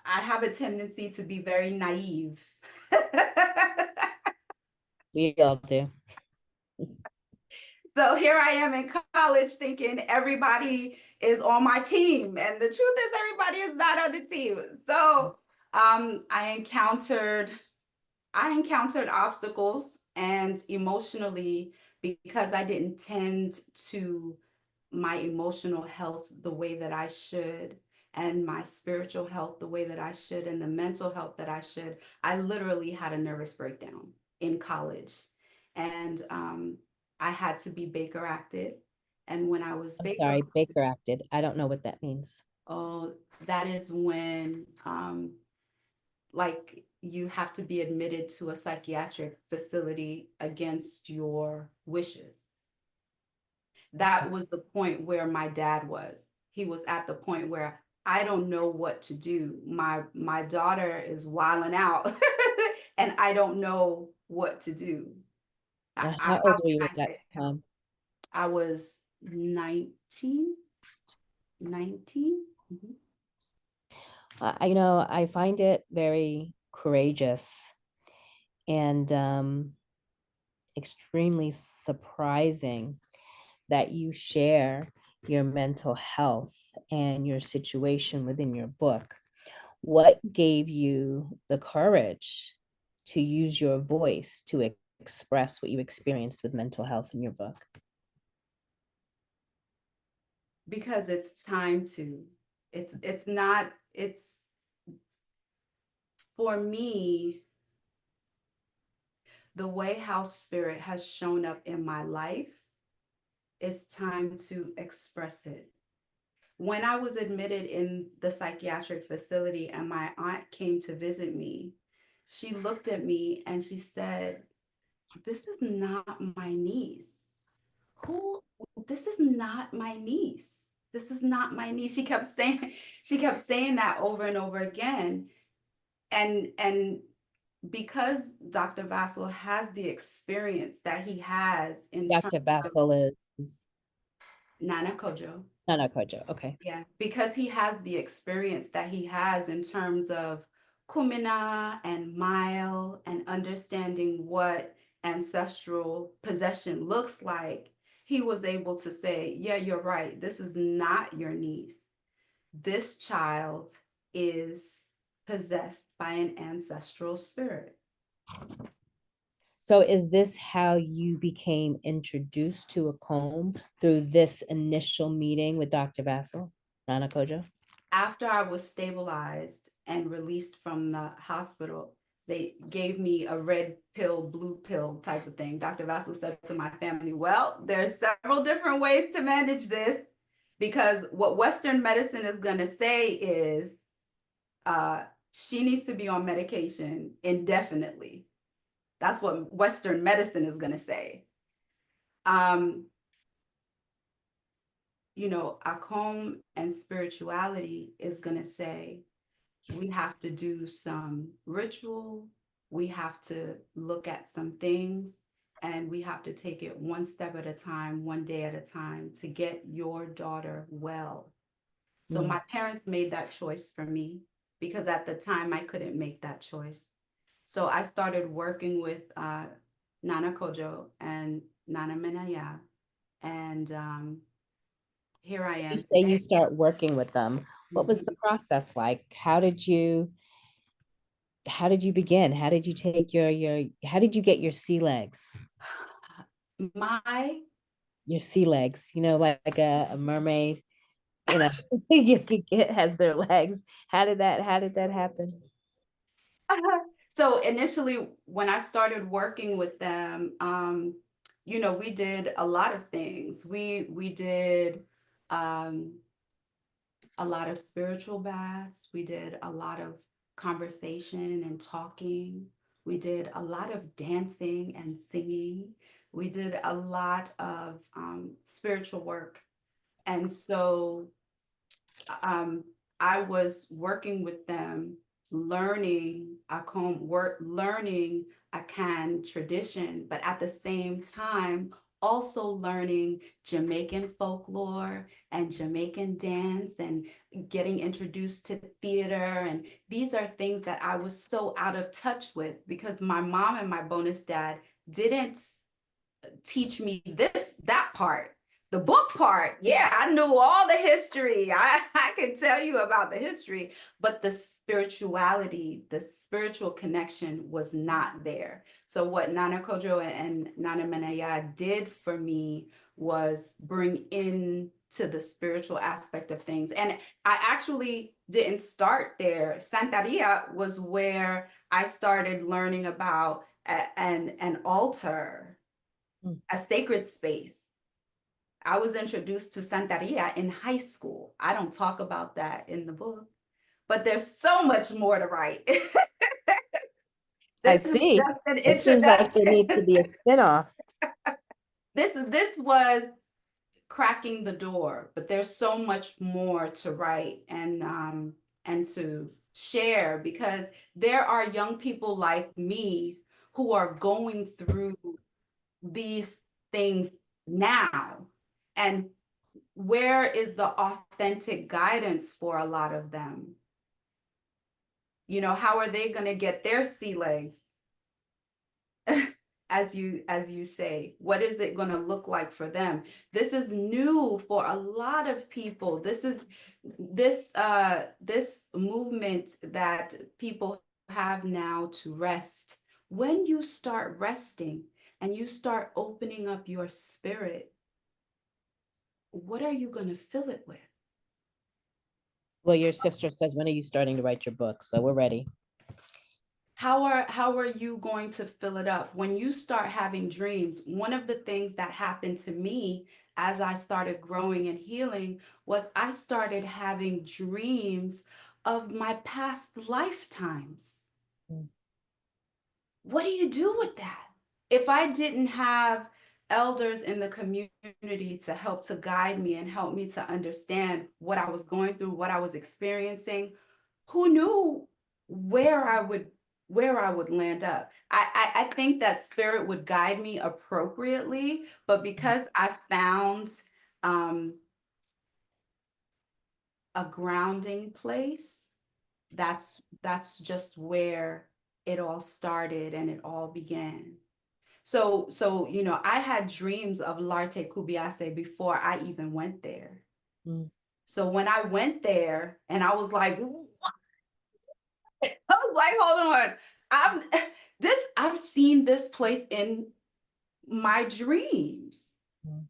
have a tendency to be very naive. We all do. So here I am in college thinking everybody is on my team. And the truth is, everybody is not on the team. So I encountered obstacles, and emotionally, because I didn't tend to my emotional health the way that I should, and my spiritual health the way that I should, and the mental health that I should, I literally had a nervous breakdown in college. And I had to be Baker acted. And when I was I'm Baker, sorry, Baker acted. I don't know what that means. oh, that is when like you have to be admitted to a psychiatric facility against your wishes. That was the point where my dad was. He was at the point where I don't know what to do. My daughter is wilding out and I don't know what to do. How old How were you can at I that get help? time? I was 19. Mhm. I find it very courageous and extremely surprising that you share your mental health and your situation within your book. What gave you the courage to use your voice to express what you experienced with mental health in your book? Because it's time to. It's not, it's for me, the way house spirit has shown up in my life, it's time to express it. When I was admitted in the psychiatric facility and my aunt came to visit me, she looked at me and she said, "This is not my niece. Who, this is not my niece. This is not my niece." She kept saying that over and over again. And because Dr. Vassal has the experience that he has in terms Dr. of Vassal is Nana Kojo, Nana Kojo. Okay. yeah, because he has the experience that he has in terms of kumina and mile and understanding what ancestral possession looks like, he was able to say, yeah, you're right. This is not your niece. This child is possessed by an ancestral spirit. So is this how you became introduced to Akom, through this initial meeting with Dr. Vassal, Nana Kojo? After I was stabilized and released from the hospital, they gave me a red pill, blue pill type of thing. Dr. Vassal said to my family, well, there's several different ways to manage this, because what Western medicine is going to say is she needs to be on medication indefinitely. That's what Western medicine is going to say. Akom and spirituality is going to say, we have to do some ritual, we have to look at some things, and we have to take it one step at a time, one day at a time to get your daughter well. So my parents made that choice for me because at the time I couldn't make that choice. So I started working with Nana Kojo and Nana Menaya, and here I You am say you today. start working with them. What was the process like? How did you begin? How did you take how did you get your sea legs? My Your sea legs, like a mermaid, you could get has their legs. How did that happen? So initially, when I started working with them, we did a lot of things. We did a lot of spiritual baths. We did a lot of conversation and talking. We did a lot of dancing and singing. We did a lot of spiritual work. And so um, I was working with them, learning learning Akan tradition, but at the same time, also learning Jamaican folklore and Jamaican dance and getting introduced to theater. And these are things that I was so out of touch with because my mom and my bonus dad didn't teach me that part. The book part, yeah, I knew all the history. I could tell you about the history, but the spirituality, the spiritual connection was not there. So what Nana Kojo and Nana Menaya did for me was bring in to the spiritual aspect of things. And I actually didn't start there. Santeria was where I started learning about an altar, a sacred space. I was introduced to Santeria in high school. I don't talk about that in the book, but there's so much more to write. I This is see. just an It seems like there needs to introduction. be a spinoff. This was cracking the door, but there's so much more to write and to share, because there are young people like me who are going through these things now. And where is the authentic guidance for a lot of them? You know, how are they going to get their sea legs? As you say, what is it going to look like for them? This is new for a lot of people. This is this movement that people have now to rest. When you start resting and you start opening up your spirit, what are you going to fill it with? Well, your sister says, when are you starting to write your book? So we're ready. How are you going to fill it up? When you start having dreams, one of the things that happened to me as I started growing and healing was I started having dreams of my past lifetimes. Mm. What do you do with that? If I didn't have elders in the community to help to guide me and help me to understand what I was going through, what I was experiencing, who knew where I would land up? I think that spirit would guide me appropriately, but because I found a grounding place, that's just where it all started and it all began. So you know, I had dreams of Larte Kubiase before I even went there. Mm. So when I went there and I was like, what? I was like, hold on. I've seen this place in my dreams. Mm.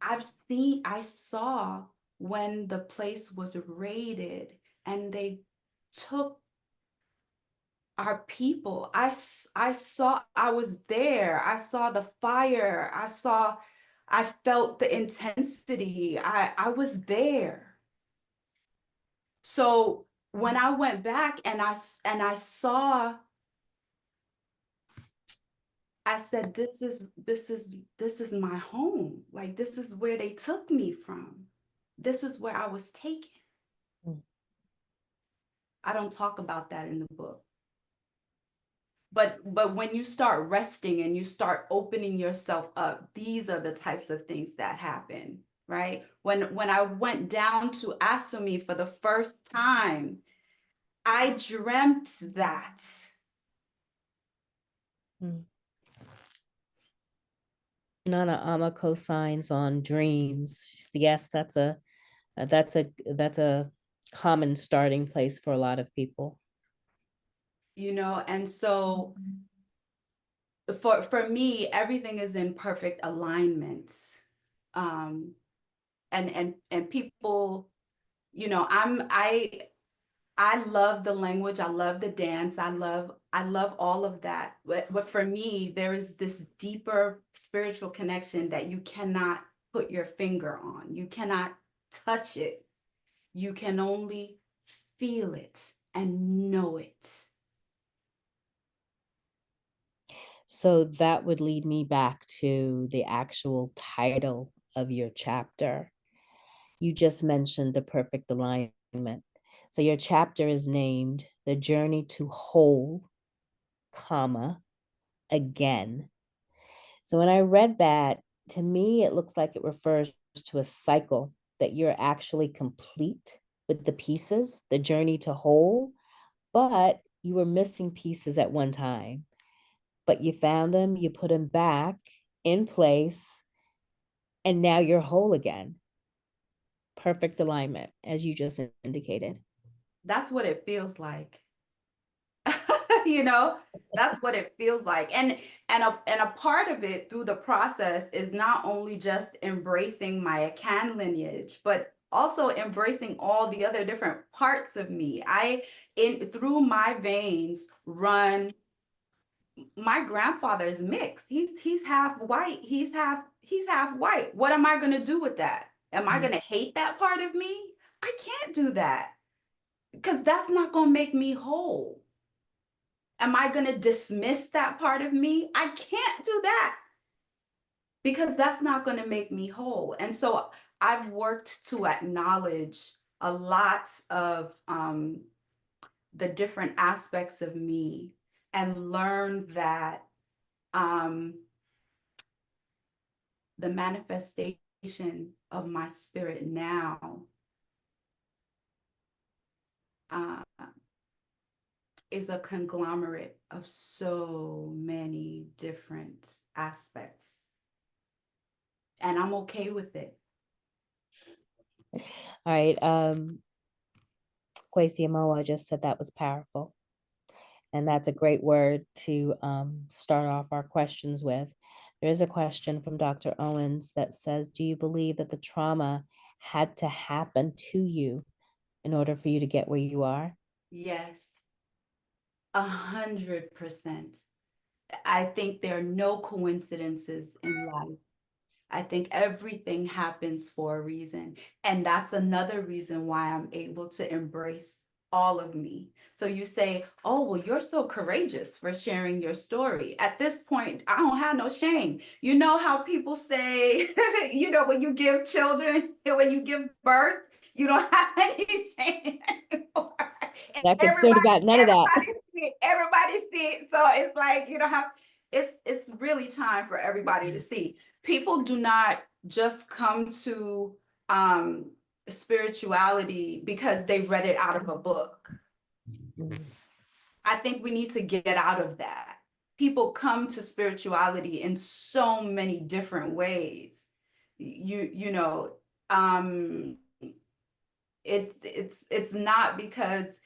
I saw when the place was raided and they took our people. I saw, I was there. I saw the fire. I felt the intensity. I was there. So when I went back and I saw, I said, this is my home. Like, this is where they took me from. This is where I was taken. Mm. I don't talk about that in the book. But when you start resting and you start opening yourself up, these are the types of things that happen, right? When I went down to Asumi for the first time, I dreamt that. Mm. Nana Ama cosigns on dreams. Yes, that's a common starting place for a lot of people. You know, and so for me, everything is in perfect alignment. And people, you know, I love the language, I love the dance, I love all of that. But for me, there is this deeper spiritual connection that you cannot put your finger on. You cannot touch it. You can only feel it and know it. So that would lead me back to the actual title of your chapter. You just mentioned the perfect alignment. So your chapter is named The Journey to Whole, comma, again. So when I read that, to me, it looks like it refers to a cycle that you're actually complete with the pieces, the journey to whole, but you were missing pieces at one time. But you found them, you put them back in place, and now you're whole again. Perfect alignment, as you just indicated. That's what it feels like. You know, that's what it feels like. And a part of it through the process is not only just embracing my Akan lineage, but also embracing all the other different parts of me. Through my veins run, my grandfather is mixed. He's half white, he's half white. What am I going to do with that? Am I going to hate that part of me? I can't do that because that's not going to make me whole. Am I going to dismiss that part of me? I can't do that because that's not going to make me whole. And so I've worked to acknowledge a lot of the different aspects of me and learn that the manifestation of my spirit now is a conglomerate of so many different aspects. And I'm okay with it. All right. Kwesi Amoa just said that was powerful. And that's a great word to start off our questions with. There is a question from Dr. Owens that says, do you believe that the trauma had to happen to you in order for you to get where you are? Yes, 100%. I think there are no coincidences in life. I think everything happens for a reason. And that's another reason why I'm able to embrace all of me. So you say, oh, well, you're so courageous for sharing your story. At this point, I don't have no shame. You know how people say, when you give children, when you give birth, you don't have any shame anymore. Not concerned about none of that. Everybody see it. So it's like, it's really time for everybody to see. People do not just come to spirituality because they read it out of a book. I think we need to get out of that. People come to spirituality in so many different ways. It's not because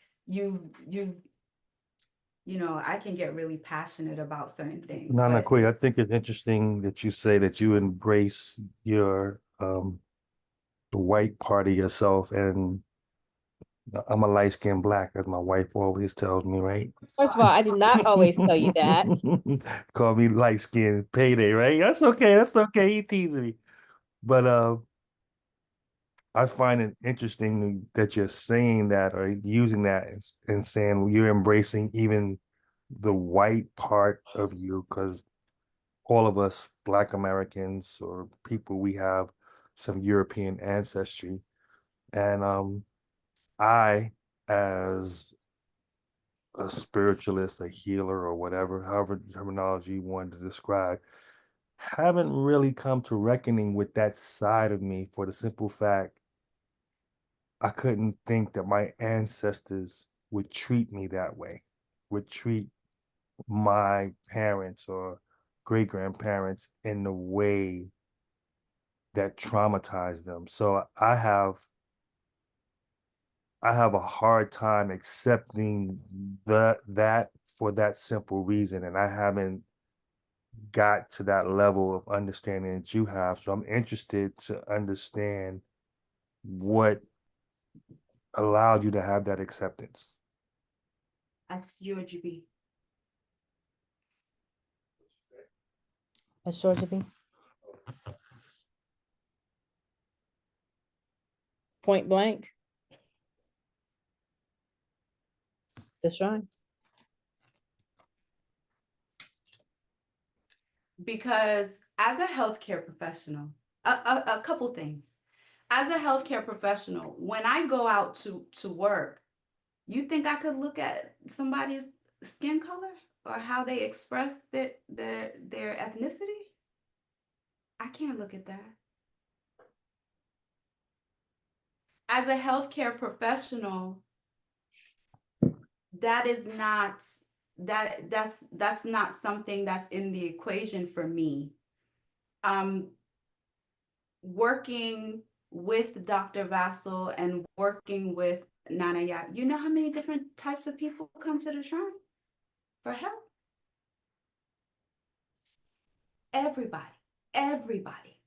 I can get really passionate about certain things. Nana Kui, I think it's interesting that you say that you embrace your the white part of yourself, and I'm a light-skinned black, as my wife always tells me, right? First of all, I do not always tell you that. Call me light-skinned payday, right? That's okay. That's okay. He teases me. But I find it interesting that you're saying that or using that and saying you're embracing even the white part of you, because all of us Black Americans or people, we have some European ancestry. And I, as a spiritualist, a healer, or whatever, however terminology you wanted to describe, haven't really come to reckoning with that side of me for the simple fact I couldn't think that my ancestors would treat me that way, would treat my parents or great grandparents in the way that traumatized them. So I have a hard time accepting that for that simple reason, and I haven't got to that level of understanding that you have. So I'm interested to understand what allowed you to have that acceptance. That's your GB. That's sure to be. Point blank. The shrine. Because as a healthcare professional, a couple things. As a healthcare professional, when I go out to work, you think I could look at somebody's skin color or how they express their ethnicity? I can't look at that. As a healthcare professional, that is not that's not something that's in the equation for me. Working with Dr. Vassal and working with Nana Ya, you know how many different types of people come to the shrine for help? Everybody, everybody,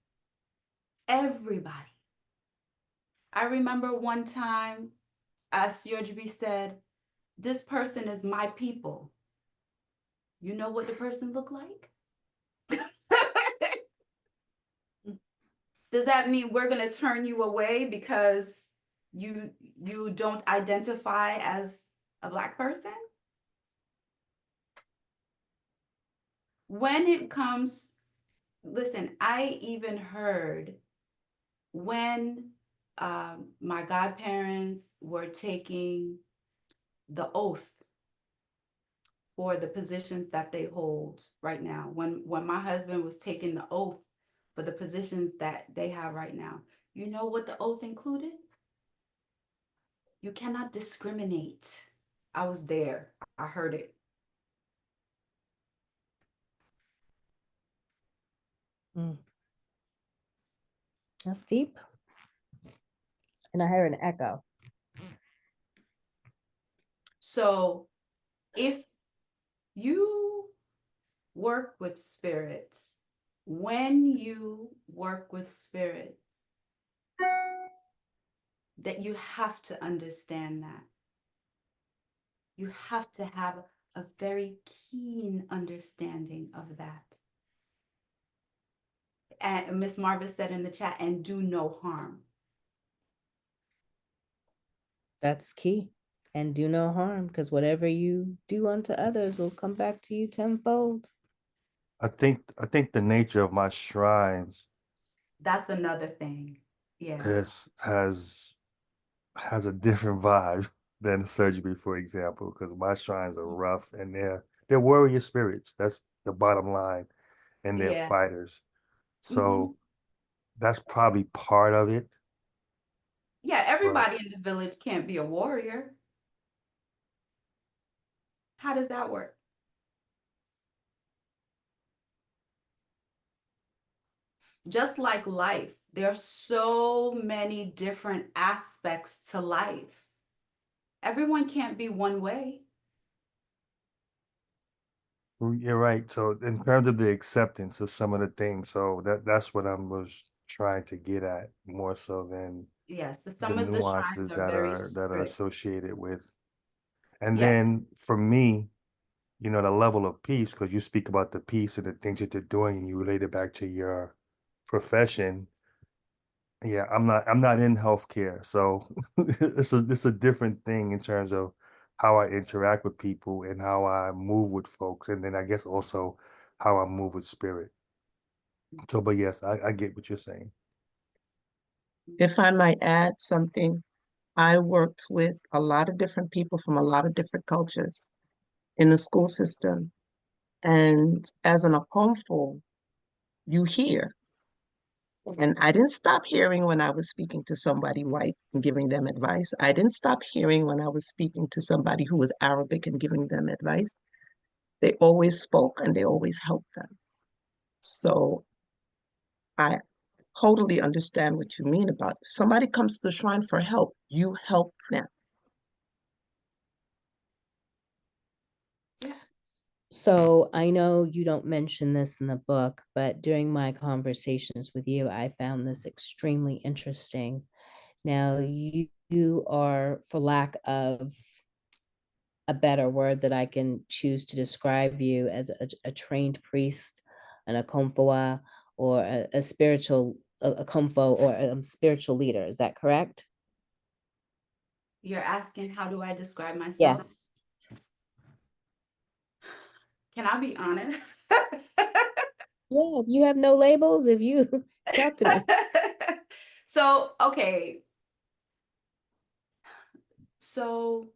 everybody. I remember one time, Samuels-Gilchrist said, this person is my people. You know what the person looked like? Does that mean we're going to turn you away because you don't identify as a Black person? When it comes, listen, I even heard when my godparents were taking the oath for the positions that they hold right now, when my husband was taking the oath for the positions that they have right now, you know what the oath included? You cannot discriminate. I was there. I heard it. Mm. That's deep. And I heard an echo. So if you work with spirit, when you work with spirit, that you have to understand that. You have to have a very keen understanding of that. And Miss Marva said in the chat, and do no harm. That's key. And do no harm, because whatever you do unto others will come back to you tenfold. I think the nature of my shrines That's another thing. Yeah. has a different vibe than the surgery, for example, because my shrines are rough and they're warrior spirits. That's the bottom line, and they're Yeah. fighters. So that's probably part of it. Yeah, But everybody in the village can't be a warrior. How does that work? Just like life, there are so many different aspects to life. Everyone can't be one way. you're right. So in terms of the acceptance of some of the things, so that's what I was trying to get at more so than Yes, so the some of the shrines nuances are that very are strict. associated with. And Yes. then for me, the level of peace, because you speak about the peace and the things that they're doing, and you relate it back to your profession. Yeah, I'm not in healthcare, so it's a different thing in terms of how I interact with people and how I move with folks, and then I guess also how I move with spirit. So, but yes, I get what you're saying. If I might add something, I worked with a lot of different people from a lot of different cultures in the school system. And as an Akomfo, you hear. And I didn't stop hearing when I was speaking to somebody white and giving them advice. I didn't stop hearing when I was speaking to somebody who was Arabic and giving them advice. They always spoke and they always helped them. So I totally understand what you mean about if somebody comes to the shrine for help, you help them. Yeah. So I know you don't mention this in the book, but during my conversations with you, I found this extremely interesting. Now, you are, for lack of a better word that I can choose to describe you, as a trained priest, an akomfoa, or a spiritual a komfo, or a spiritual leader. Is that correct? You're asking, how do I describe myself? Yes. Can I be honest? Yeah, if you have no labels, if you talk to me. So, okay. So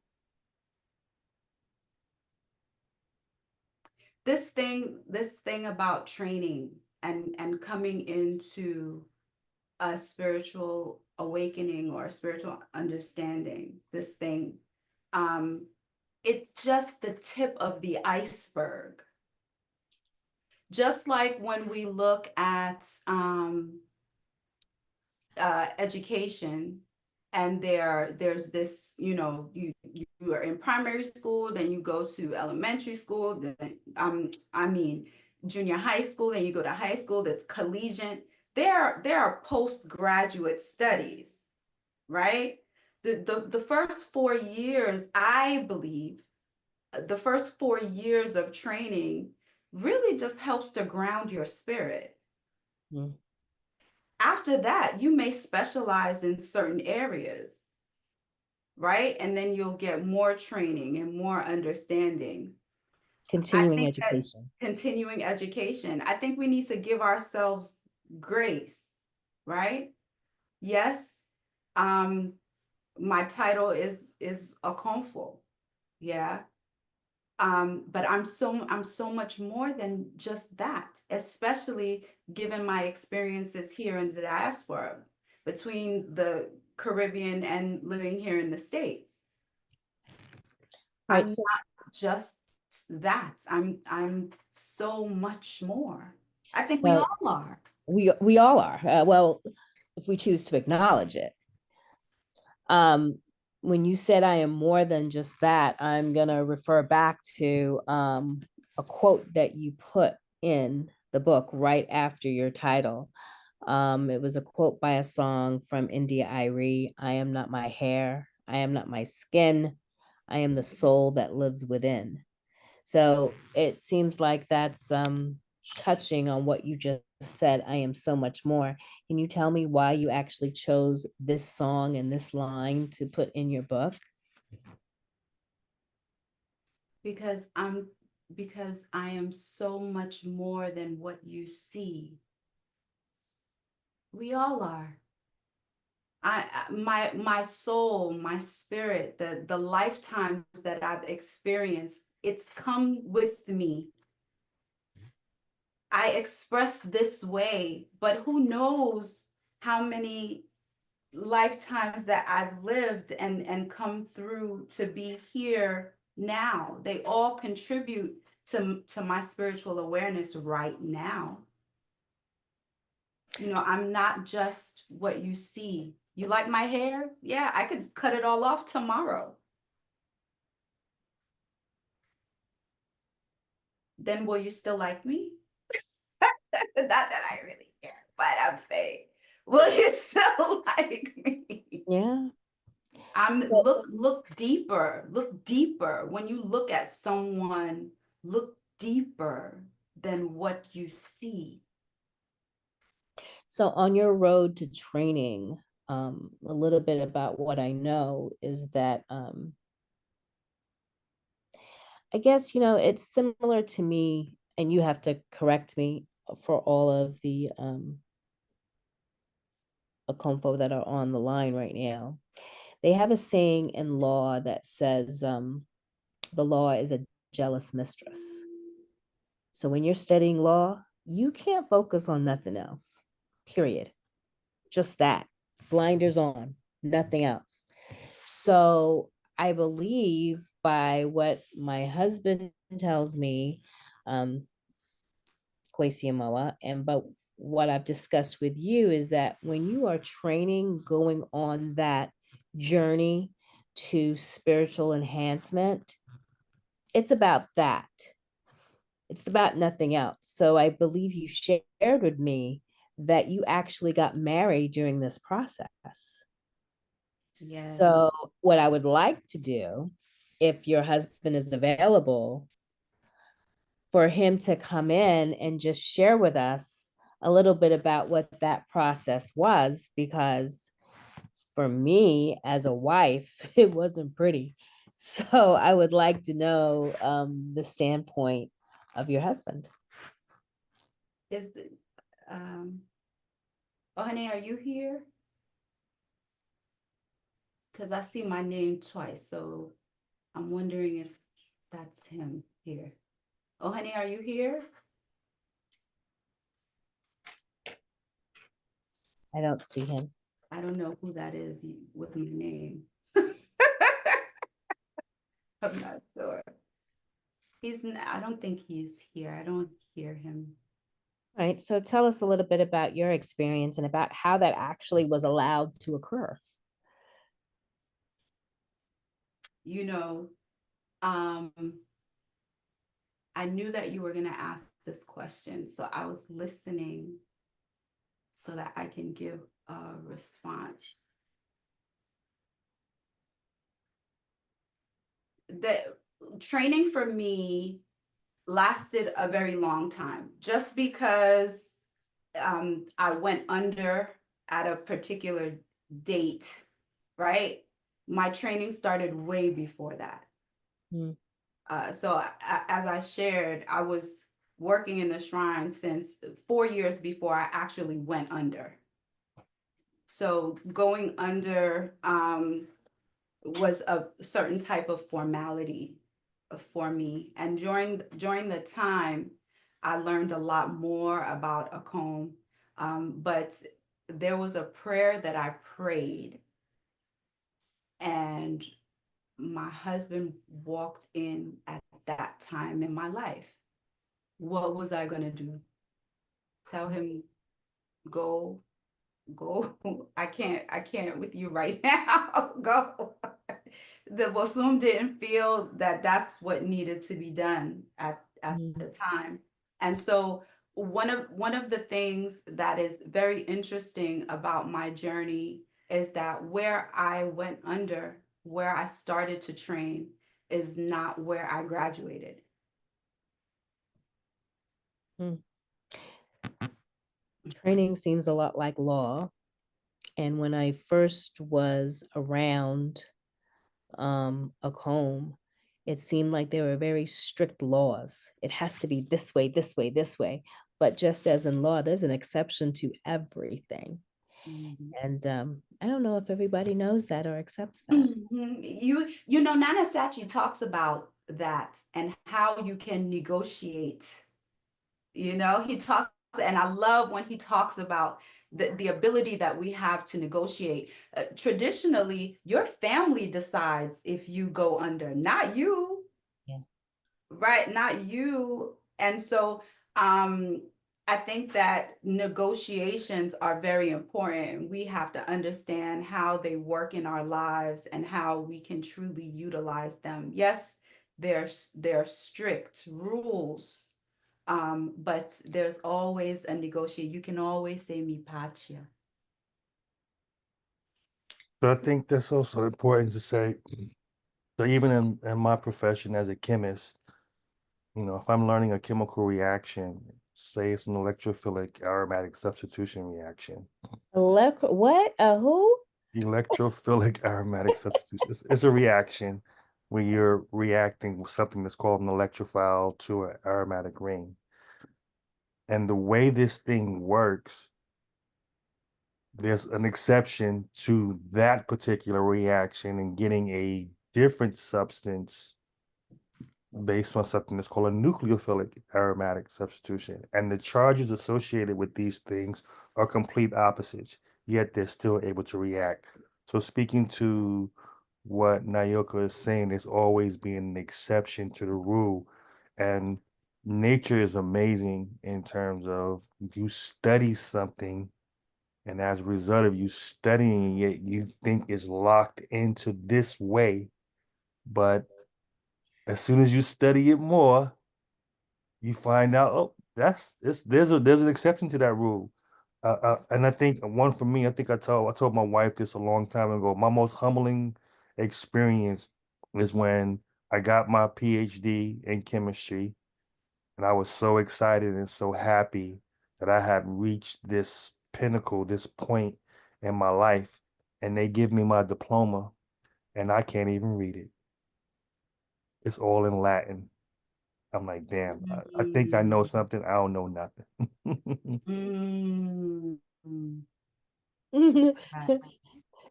this thing about training and coming into a spiritual awakening or a spiritual understanding, this thing, it's just the tip of the iceberg. Just like when we look at education, and there's this, you are in primary school, then you go to elementary school, then I mean junior high school, then you go to high school, that's collegiate. There are postgraduate studies, right? The first 4 years, I believe, the first 4 years of training really just helps to ground your spirit. Mm. After that, you may specialize in certain areas, right? And then you'll get more training and more understanding. I Continuing think that education. continuing education, I think we need to give ourselves grace, right? Yes, my title is a confo, yeah. But I'm so much more than just that, especially given my experiences here in the diaspora between the Caribbean and living here in the States. Right. I'm So not just that. I'm so much more. I think we so all are. we all are. Well, if we choose to acknowledge it. When you said I am more than just that, I'm gonna refer back to a quote that you put in the book right after your title. It was a quote by a song from India Irie. I am not my hair. I am not my skin. I am the soul that lives within. So it seems like that's touching on what you just said. I am so much more. Can you tell me why you actually chose this song and this line to put in your book? Because I am so much more than what you see. We all are. My soul, my spirit, the lifetimes that I've experienced, it's come with me. I express this way, but who knows how many lifetimes that I've lived and come through to be here now. They all contribute to my spiritual awareness right now. You know, I'm not just what you see. You like my hair? Yeah, I could cut it all off tomorrow. Then will you still like me? Not that I really care, but I'm saying, will you still like me? Yeah. I'm So, look deeper. Look deeper. When you look at someone, look deeper than what you see. so on your road to training, a little bit about what I know is that I guess, it's similar to me, and you have to correct me for all of the Akonfo that are on the line right now. They have a saying in law that says the law is a jealous mistress. So when you're studying law, you can't focus on nothing else, period. Just that, blinders on, nothing else. So I believe by what my husband tells me, Kwesi Amoa, and but what I've discussed with you is that when you are training, going on that journey to spiritual enhancement, it's about that. It's about nothing else. So I believe you shared with me that you actually got married during this process. Yes. So what I would like to do, if your husband is available, for him to come in and just share with us a little bit about what that process was, because for me as a wife, it wasn't pretty. So I would like to know the standpoint of your husband. Is the oh honey, are you here? Because I see my name twice, so I'm wondering if that's him here. Oh honey, are you here? I don't see him. I don't know who that is with my name. I'm not sure. I don't think he's here. I don't hear him. All right, so tell us a little bit about your experience and about how that actually was allowed to occur. You know, um, I knew that you were going to ask this question, so I was listening so that I can give a response. The training for me lasted a very long time, just because I went under at a particular date, right? My training started way before that. Mm. So as I shared, I was working in the shrine since 4 years before I actually went under. So going under was a certain type of formality for me. And during the time, I learned a lot more about Akom. But there was a prayer that I prayed, and my husband walked in at that time in my life. What was I gonna do? Tell him, go, go. I can't with you right now. Go. The Bosum didn't feel that that's what needed to be done at the time. And so one of the things that is very interesting about my journey is that where I went under, where I started to train, is not where I graduated. Training seems a lot like law. And when I first was around a comb, it seemed like there were very strict laws. It has to be this way, this way, this way. But just as in law, there's an exception to everything. Mhm. And I don't know if everybody knows that or accepts that. You know, Nana Sachi talks about that and how you can negotiate. You know, he talks, and I love when he talks about the ability that we have to negotiate. Traditionally, your family decides if you go under, not you. Yeah. Right, not you. And so I think that negotiations are very important. We have to understand how they work in our lives and how we can truly utilize them. Yes, they're strict rules, but there's always a negotiation. You can always say mi pacha. But I think that's also important to say. So even in my profession as a chemist, if I'm learning a chemical reaction, say it's an electrophilic aromatic substitution reaction. What? Who? Electrophilic aromatic substitution. It's a reaction where you're reacting with something that's called an electrophile to an aromatic ring. And the way this thing works, there's an exception to that particular reaction and getting a different substance based on something that's called a nucleophilic aromatic substitution. And the charges associated with these things are complete opposites, yet they're still able to react. So speaking to what Nyoka is saying, there's always been an exception to the rule. And nature is amazing in terms of you study something, and as a result of you studying it, you think it's locked into this way. But as soon as you study it more, you find out, oh, there's an exception to that rule. And I think one for me, I think I told my wife this a long time ago. My most humbling experience is when I got my PhD in chemistry, and I was so excited and so happy that I had reached this pinnacle, this point in my life, and they give me my diploma, and I can't even read it. It's all in Latin. I'm like, damn, I think I know something. I don't know nothing.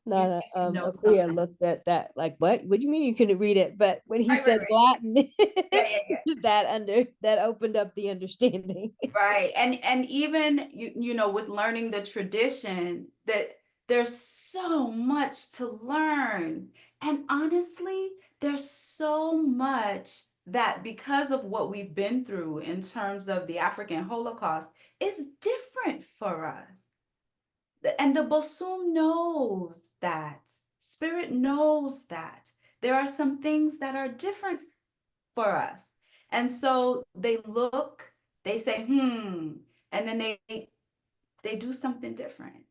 No, You know Akua something. looked at that like, what? What do you mean you couldn't read it? But when he Right, right, said right. Latin, Yeah. that opened up the understanding. Right. And even you know, with learning the tradition, that there's so much to learn. And honestly, there's so much that because of what we've been through in terms of the African Holocaust is different for us. And the Bosum knows that. Spirit knows that. There are some things that are different for us. And so they look, they say, and then they do something different,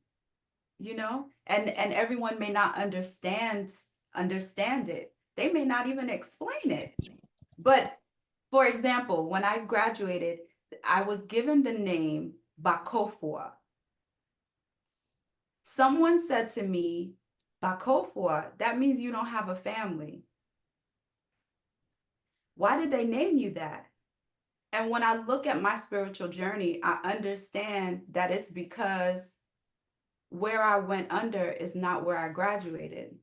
you know? And everyone may not understand it. They may not even explain it. But for example, when I graduated, I was given the name Bakofua. Someone said to me, Bakofua, that means you don't have a family. Why did they name you that? And when I look at my spiritual journey, I understand that it's because where I went under is not where I graduated.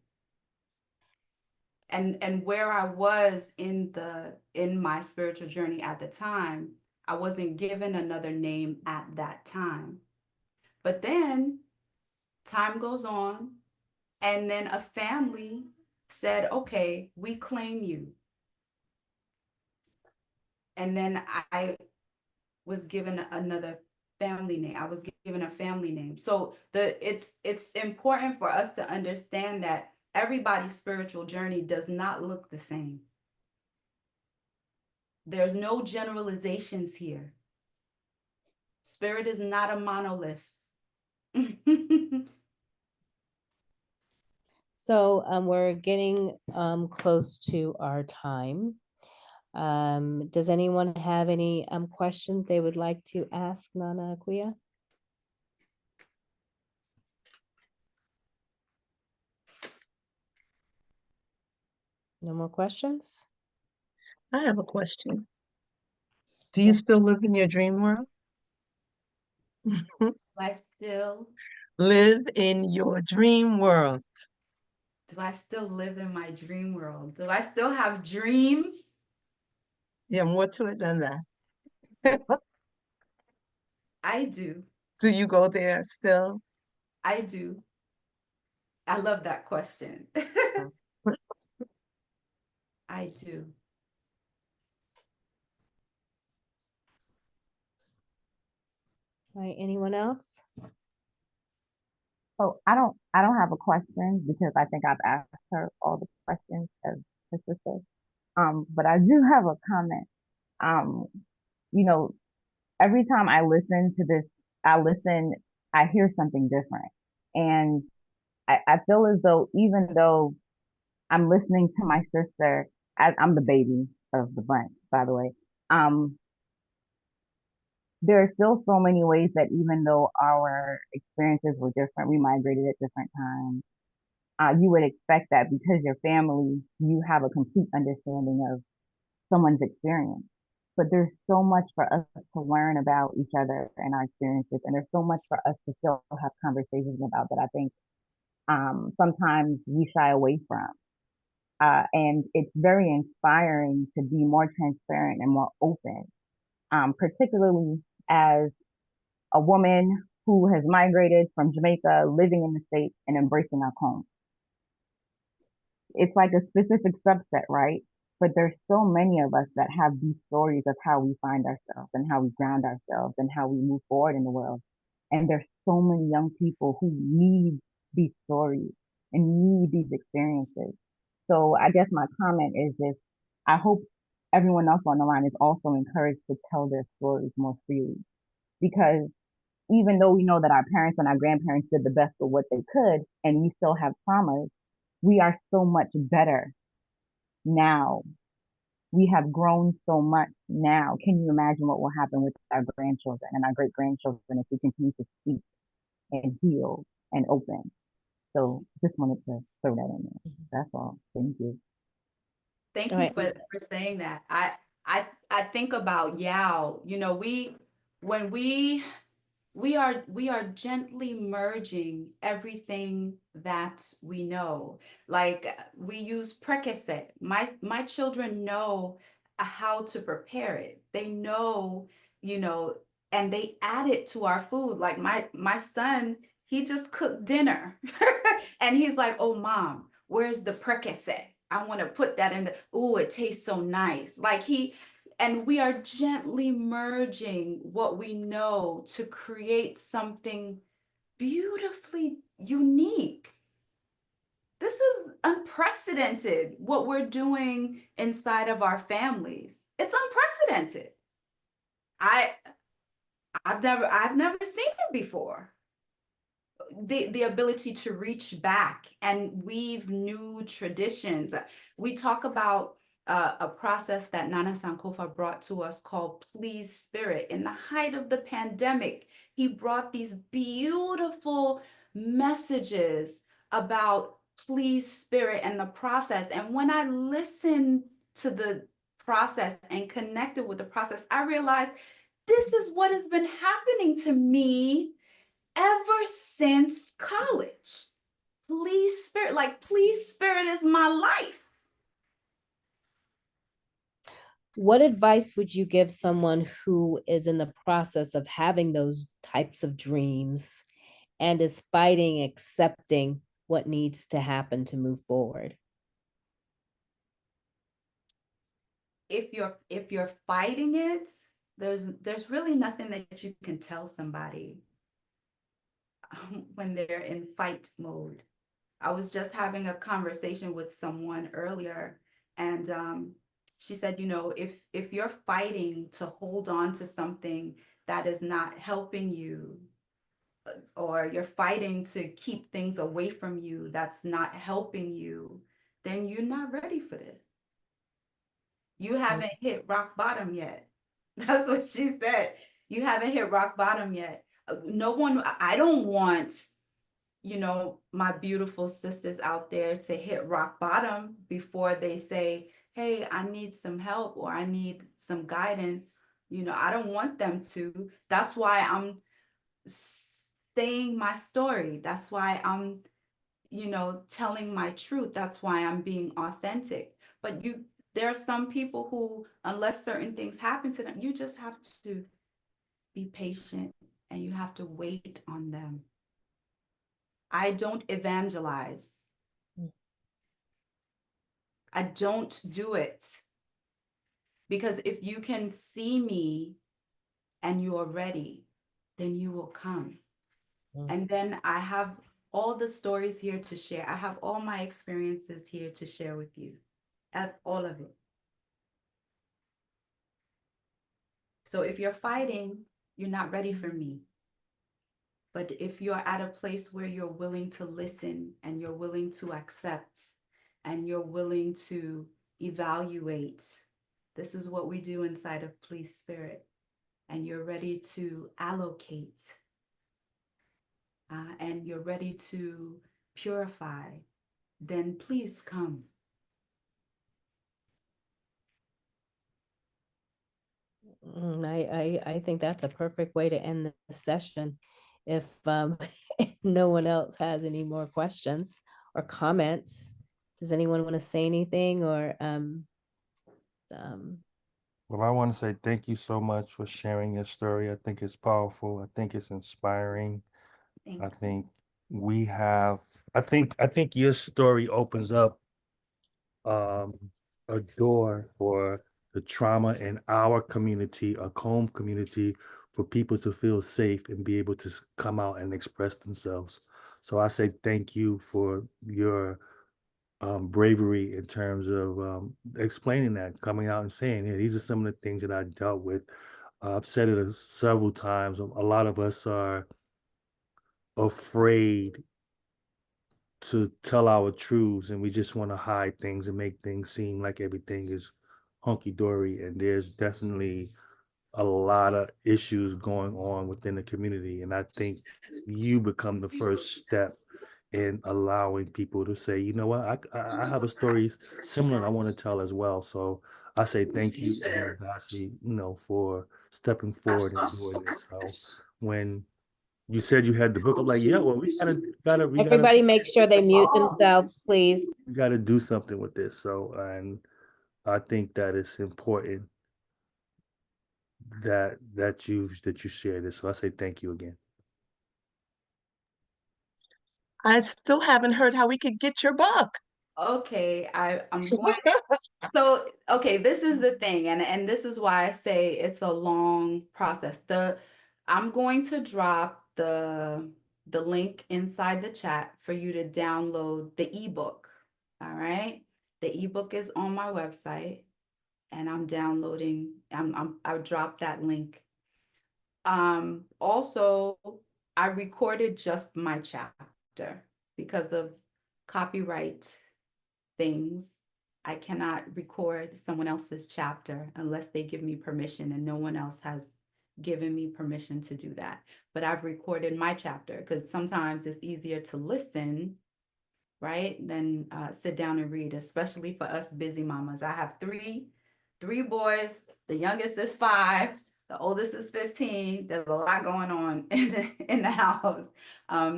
And where I was in my spiritual journey at the time, I wasn't given another name at that time. But then time goes on, and then a family said, okay, we claim you. And then I was given another family name. I was given a family name. So it's important for us to understand that everybody's spiritual journey does not look the same. There's no generalizations here. Spirit is not a monolith. So we're getting close to our time. Does anyone have any questions they would like to ask Nana Akua? No more questions? I have a question. Do you still live in your dream world? Live in your dream world. Do I still live in my dream world? Do I still have dreams? Yeah, more to it than that. I do. Do you go there still? I do. I love that question. I do. All right, anyone else? So I don't have a question because I think I've asked her all the questions as her sister. But I do have a comment. Um, you know, every time I listen to this, I hear something different. And I feel as though even though I'm listening to my sister, I'm the baby of the bunch, by the way. Um, there are still so many ways that even though our experiences were different, we migrated at different times. You would expect that because you're family, you have a complete understanding of someone's experience. But there's so much for us to learn about each other and our experiences, and there's so much for us to still have conversations about that I think sometimes we shy away from. And it's very inspiring to be more transparent and more open, particularly as a woman who has migrated from Jamaica, living in the States, and embracing our home. It's like a specific subset, right? But there's so many of us that have these stories of how we find ourselves and how we ground ourselves and how we move forward in the world. And there's so many young people who need these stories and need these experiences. So I guess my comment is this: I hope everyone else on the line is also encouraged to tell their stories more freely. Because even though we know that our parents and our grandparents did the best of what they could, and we still have traumas, we are so much better now. We have grown so much now. Can you imagine what will happen with our grandchildren and our great grandchildren if we continue to speak and heal and open? So just wanted to throw that in there. That's all. Thank you. Thank All you right. for saying that. I think about Yao. You know, when we are gently merging everything that we know. Like we use prekese. My children know how to prepare it. They know, you know, and they add it to our food. Like my son, he just cooked dinner. And he's like, "Oh mom, where's the prekese? I want to put that in the, oh, it tastes so nice." Like and we are gently merging what we know to create something beautifully unique. This is unprecedented what we're doing inside of our families. It's unprecedented. I've never seen it before. The ability to reach back and weave new traditions. We talk about a process that Nana Sankofa brought to us called Please Spirit. In the height of the pandemic, he brought these beautiful messages about Please Spirit and the process. And when I listened to the process and connected with the process, I realized this is what has been happening to me ever since college. Please Spirit, like Please Spirit is my life. What advice would you give someone who is in the process of having those types of dreams and is fighting, accepting what needs to happen to move forward? If you're fighting it, there's really nothing that you can tell somebody when they're in fight mode. I was just having a conversation with someone earlier, and she said, you know, if you're fighting to hold on to something that is not helping you, or you're fighting to keep things away from you that's not helping you, then you're not ready for this. You haven't hit rock bottom yet. That's what she said. You haven't hit rock bottom yet. No one, I don't want, you know, my beautiful sisters out there to hit rock bottom before they say, hey, I need some help or I need some guidance. You know, I don't want them to. That's why I'm saying my story. That's why I'm, you know, telling my truth. That's why I'm being authentic. But there are some people who, unless certain things happen to them, you just have to be patient and you have to wait on them. I don't evangelize. I don't do it. Because if you can see me and you are ready, then you will come. And then I have all the stories here to share. I have all my experiences here to share with you. All of it. So if you're fighting, you're not ready for me. But if you're at a place where you're willing to listen and you're willing to accept and you're willing to evaluate, this is what we do inside of Please Spirit, and you're ready to allocate, and you're ready to purify, then please come. I think that's a perfect way to end the session. If no one else has any more questions or comments, does anyone want to say anything or Well, I want to say thank you so much for sharing your story. I think it's powerful. I think it's inspiring. I think we have, I think your story opens up a door for the trauma in our community, a home community, for people to feel safe and be able to come out and express themselves. So I say thank you for your bravery in terms of explaining that, coming out and saying, "Yeah, these are some of the things that I dealt with." I've said it several times. A lot of us are afraid to tell our truths, and we just want to hide things and make things seem like everything is hunky-dory. And there's definitely a lot of issues going on within the community. And I think you become the first step in allowing people to say, you know what, I have a story similar and I want to tell as well. So I say thank you, Darcy, you know, for stepping forward and doing this. So when you said you had the book, I'm like, yeah, well, everybody make sure they mute themselves, please. we gotta do something with this. So, and I think that it's important that you share this. So I say thank you again. I still haven't heard how we could get your book. Okay, I'm going. So, okay, this is the thing, and this is why I say it's a long process. I'm going to drop the link inside the chat for you to download the ebook. All right, the ebook is on my website, and I'm downloading. I'll drop that link. Also, I recorded just my chapter because of copyright things. I cannot record someone else's chapter unless they give me permission, and no one else has given me permission to do that. But I've recorded my chapter because sometimes it's easier to listen, right, than sit down and read, especially for us busy mamas. I have three boys. The youngest is 5. The oldest is 15. There's a lot going on in the house.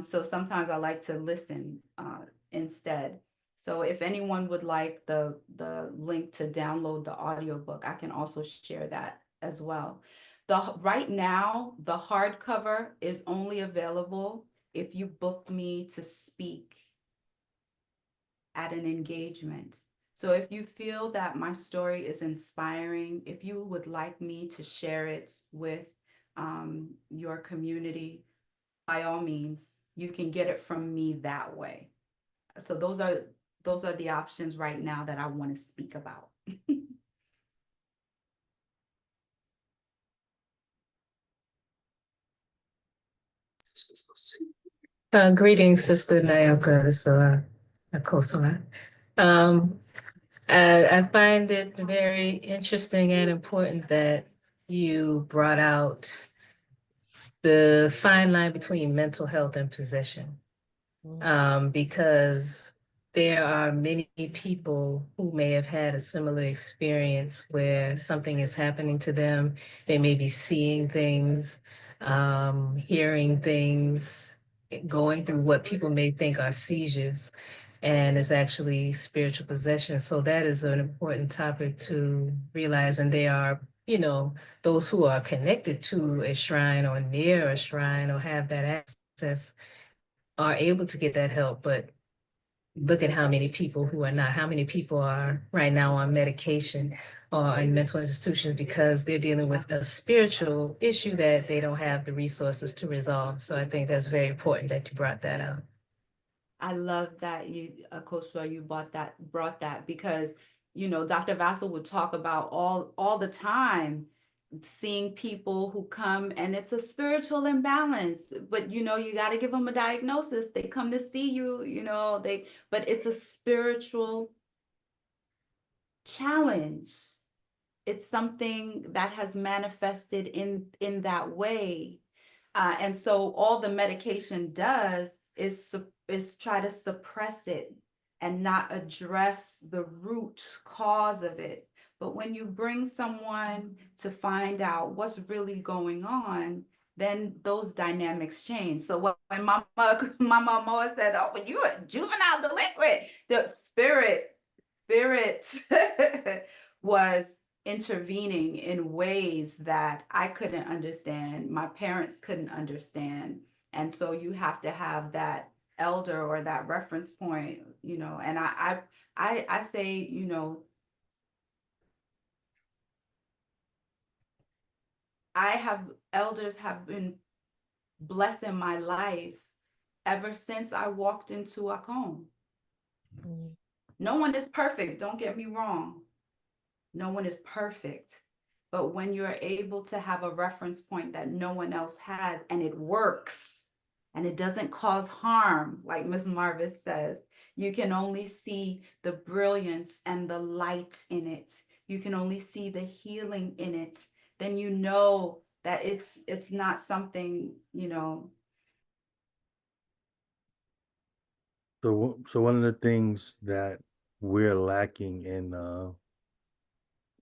So sometimes I like to listen instead. So if anyone would like the link to download the audiobook, I can also share that as well. Right now, the hardcover is only available if you book me to speak at an engagement. So if you feel that my story is inspiring, if you would like me to share it with your community, by all means, you can get it from me that way. So those are the options right now that I want to speak about. Greetings, Sister Nyoka. So, Akosala. I find it very interesting and important that you brought out the fine line between mental health and possession, because there are many people who may have had a similar experience where something is happening to them. They may be seeing things, hearing things, going through what people may think are seizures, and it's actually spiritual possession. So that is an important topic to realize. And there are, those who are connected to a shrine or near a shrine or have that access are able to get that help. But look at how many people who are not, how many people are right now on medication or in mental institutions because they're dealing with a spiritual issue that they don't have the resources to resolve. So I think that's very important that you brought that up. I love that you, Akosua, you brought that because, Dr. Vassal would talk about all the time seeing people who come and it's a spiritual imbalance, but you got to give them a diagnosis. They come to see you, but it's a spiritual challenge. It's something that has manifested in that way. And so all the medication does is try to suppress it and not address the root cause of it. But when you bring someone to find out what's really going on, then those dynamics change. So when Mama Moa said, "Oh, when you a juvenile delinquent," the spirit was intervening in ways that I couldn't understand, my parents couldn't understand. And so you have to have that elder or that reference point, and I say, elders have been blessing my life ever since I walked into a home. No one is perfect, don't get me wrong. No one is perfect. But when you're able to have a reference point that no one else has and it works and it doesn't cause harm, like Ms. Marvis says, you can only see the brilliance and the light in it. You can only see the healing in it. Then you know that it's not something, So one of the things that we're lacking in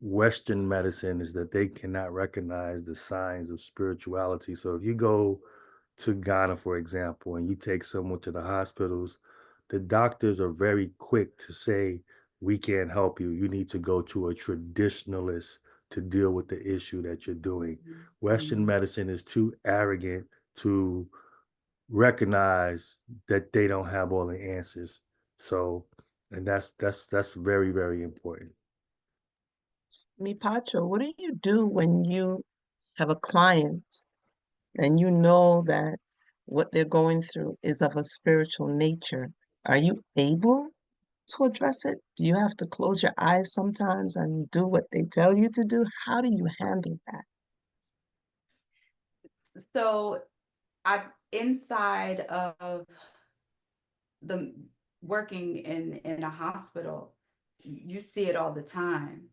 Western medicine is that they cannot recognize the signs of spirituality. So if you go to Ghana, for example, and you take someone to the hospitals, the doctors are very quick to say, we can't help you. You need to go to a traditionalist to deal with the issue that you're doing. Western medicine is too arrogant to recognize that they don't have all the answers. So, and that's very, very important. Mipacho, what do you do when you have a client and you know that what they're going through is of a spiritual nature? Are you able to address it? Do you have to close your eyes sometimes and do what they tell you to do? How do you handle that? So inside of the working in a hospital, you see it all the time.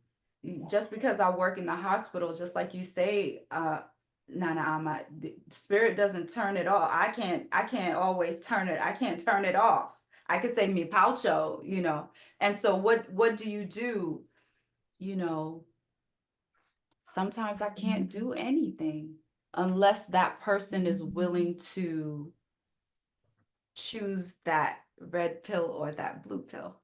Just because I work in the hospital, just like you say, Nana Ama, the spirit doesn't turn it off. I can't always turn it. I can't turn it off. I could say mi paucho, you know. And so what do? You know, sometimes I can't do anything unless that person is willing to choose that red pill or that blue pill.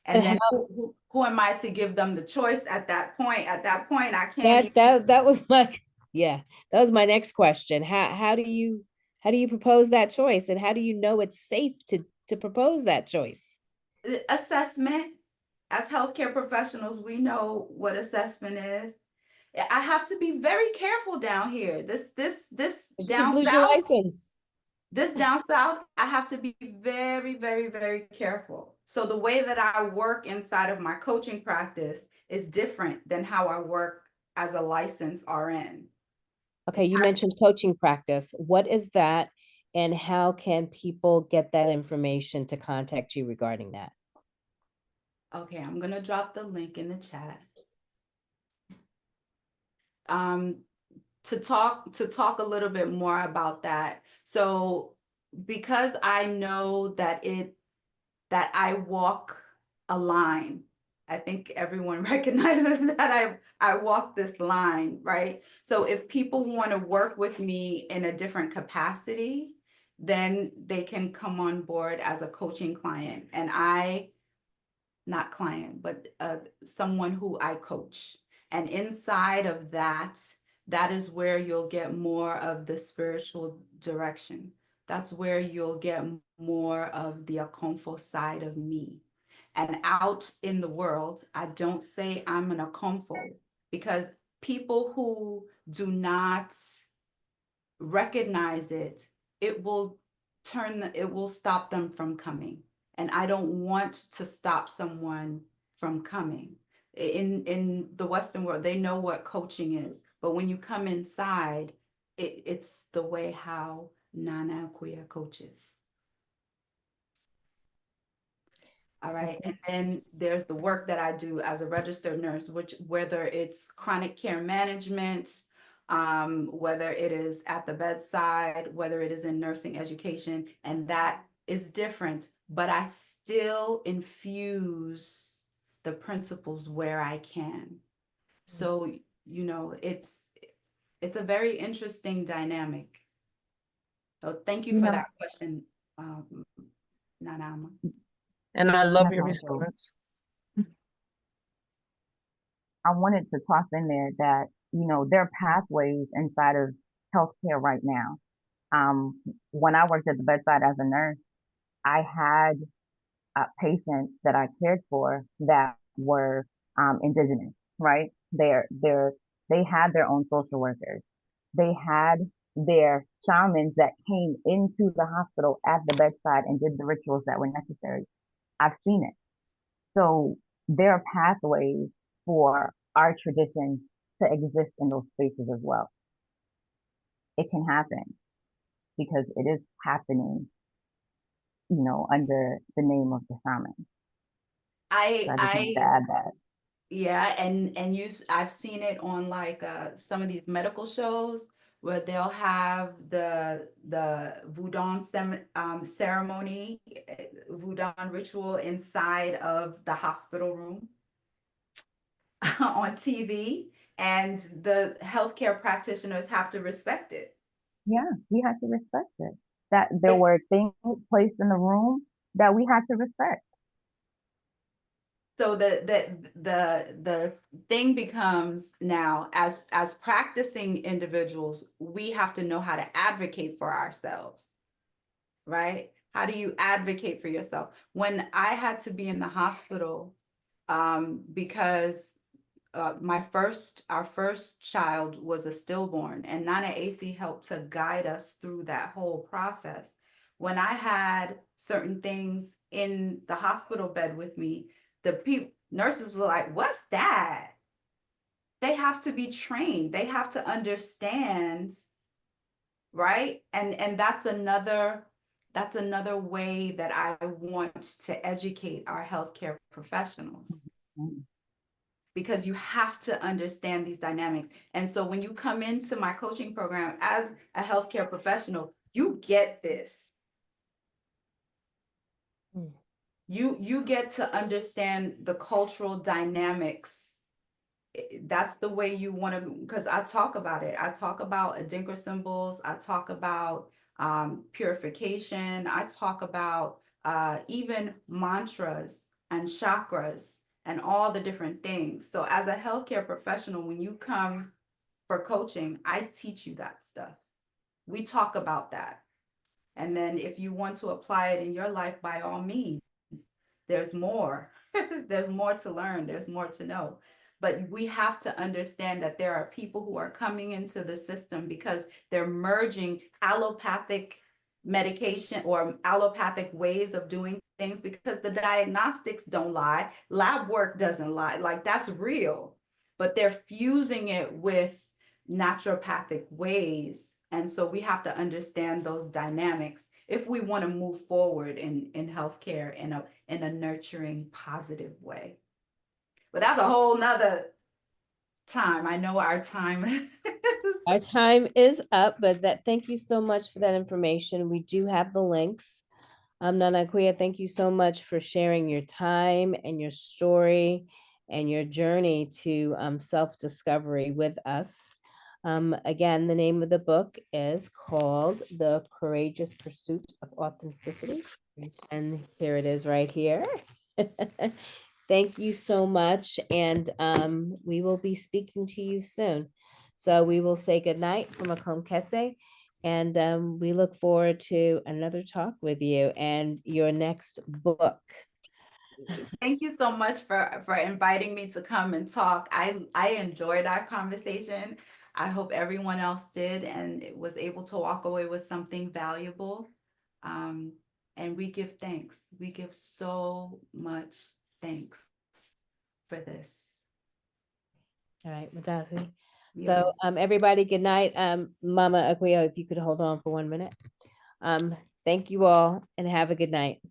And And then how who am I to give them the choice at that point? At that point, I can't even. that was my yeah, that was my next question. How do you propose that choice, and how do you know it's safe to propose that choice? Assessment. As healthcare professionals, we know what assessment is. I have to be very careful down here. You could lose your license. This down south, I have to be very, very, very careful. So the way that I work inside of my coaching practice is different than how I work as a licensed RN. Okay, you mentioned coaching practice. What is that, and how can people get that information to contact you regarding that? Okay, I'm gonna drop the link in the chat. Um, to talk a little bit more about that. So because I know that I walk a line. I think everyone recognizes that I walk this line, right? So if people want to work with me in a different capacity, then they can come on board as a coaching client. And not client, but someone who I coach. And inside of that, that is where you'll get more of the spiritual direction. That's where you'll get more of the Akonfo side of me. And out in the world, I don't say I'm an Akonfo, because people who do not recognize it, it will it will stop them from coming. And I don't want to stop someone from coming. In the Western world, they know what coaching is, but when you come inside, it's the way how Nana Akua coaches. All right. And then there's the work that I do as a registered nurse, which whether it's chronic care management, whether it is at the bedside, whether it is in nursing education, and that is different, but I still infuse the principles where I can. So, you know, it's a very interesting dynamic. So thank you You for know, that question, Nanama. And I love your no, so response. I wanted to toss in there that, there are pathways inside of healthcare right now. When I worked at the bedside as a nurse, I had patients that I cared for that were indigenous, right? They had their own social workers. They had their shamans that came into the hospital at the bedside and did the rituals that were necessary. I've seen it. So there are pathways for our traditions to exist in those spaces as well. It can happen because it is happening, under the name of the shaman. So I just wanted to add that. Yeah, and I've seen it on like some of these medical shows where they'll have the ceremony, Voodoo ritual inside of the hospital room on TV, and the healthcare practitioners have to respect it. Yeah, we had to respect it. That there were things placed in the room that we had to respect. So the thing becomes now, as practicing individuals, we have to know how to advocate for ourselves, right? How do you advocate for yourself? When I had to be in the hospital, because our first child was a stillborn, and Nana AC helped to guide us through that whole process. When I had certain things in the hospital bed with me, the nurses were like, "What's that?" They have to be trained. They have to understand, right? And that's another That's another way that I want to educate our healthcare professionals, because you have to understand these dynamics. And so when you come into my coaching program as a healthcare professional, you get this. Mm. You get to understand the cultural dynamics. That's the way you want to, because I talk about it. I talk about Adinkra symbols. I talk about purification. I talk about even mantras and chakras and all the different things. So as a healthcare professional, when you come for coaching, I teach you that stuff. We talk about that. And then if you want to apply it in your life, by all means, there's more. There's more to learn. There's more to know. But we have to understand that there are people who are coming into the system because they're merging allopathic medication or allopathic ways of doing things, because the diagnostics don't lie. Lab work doesn't lie. Like, that's real. But they're fusing it with naturopathic ways. And so we have to understand those dynamics if we want to move forward in healthcare in a nurturing, positive way. But that's a whole nother time. I know our time. Our time is up, but thank you so much for that information. We do have the links. Nana Akua, thank you so much for sharing your time and your story and your journey to self-discovery with us. Again, the name of the book is called The Courageous Pursuit of Authenticity. And here it is right here. Thank you so much. And we will be speaking to you soon. So we will say goodnight from Akom Kese. And we look forward to another talk with you and your next book. Thank you so much for inviting me to come and talk. I enjoyed our conversation. I hope everyone else did and was able to walk away with something valuable. And we give thanks. We give so much thanks for this. All right, Madasi. Yes. So everybody, good night. Mama Akua, if you could hold on for 1 minute. Thank you all and have a good night.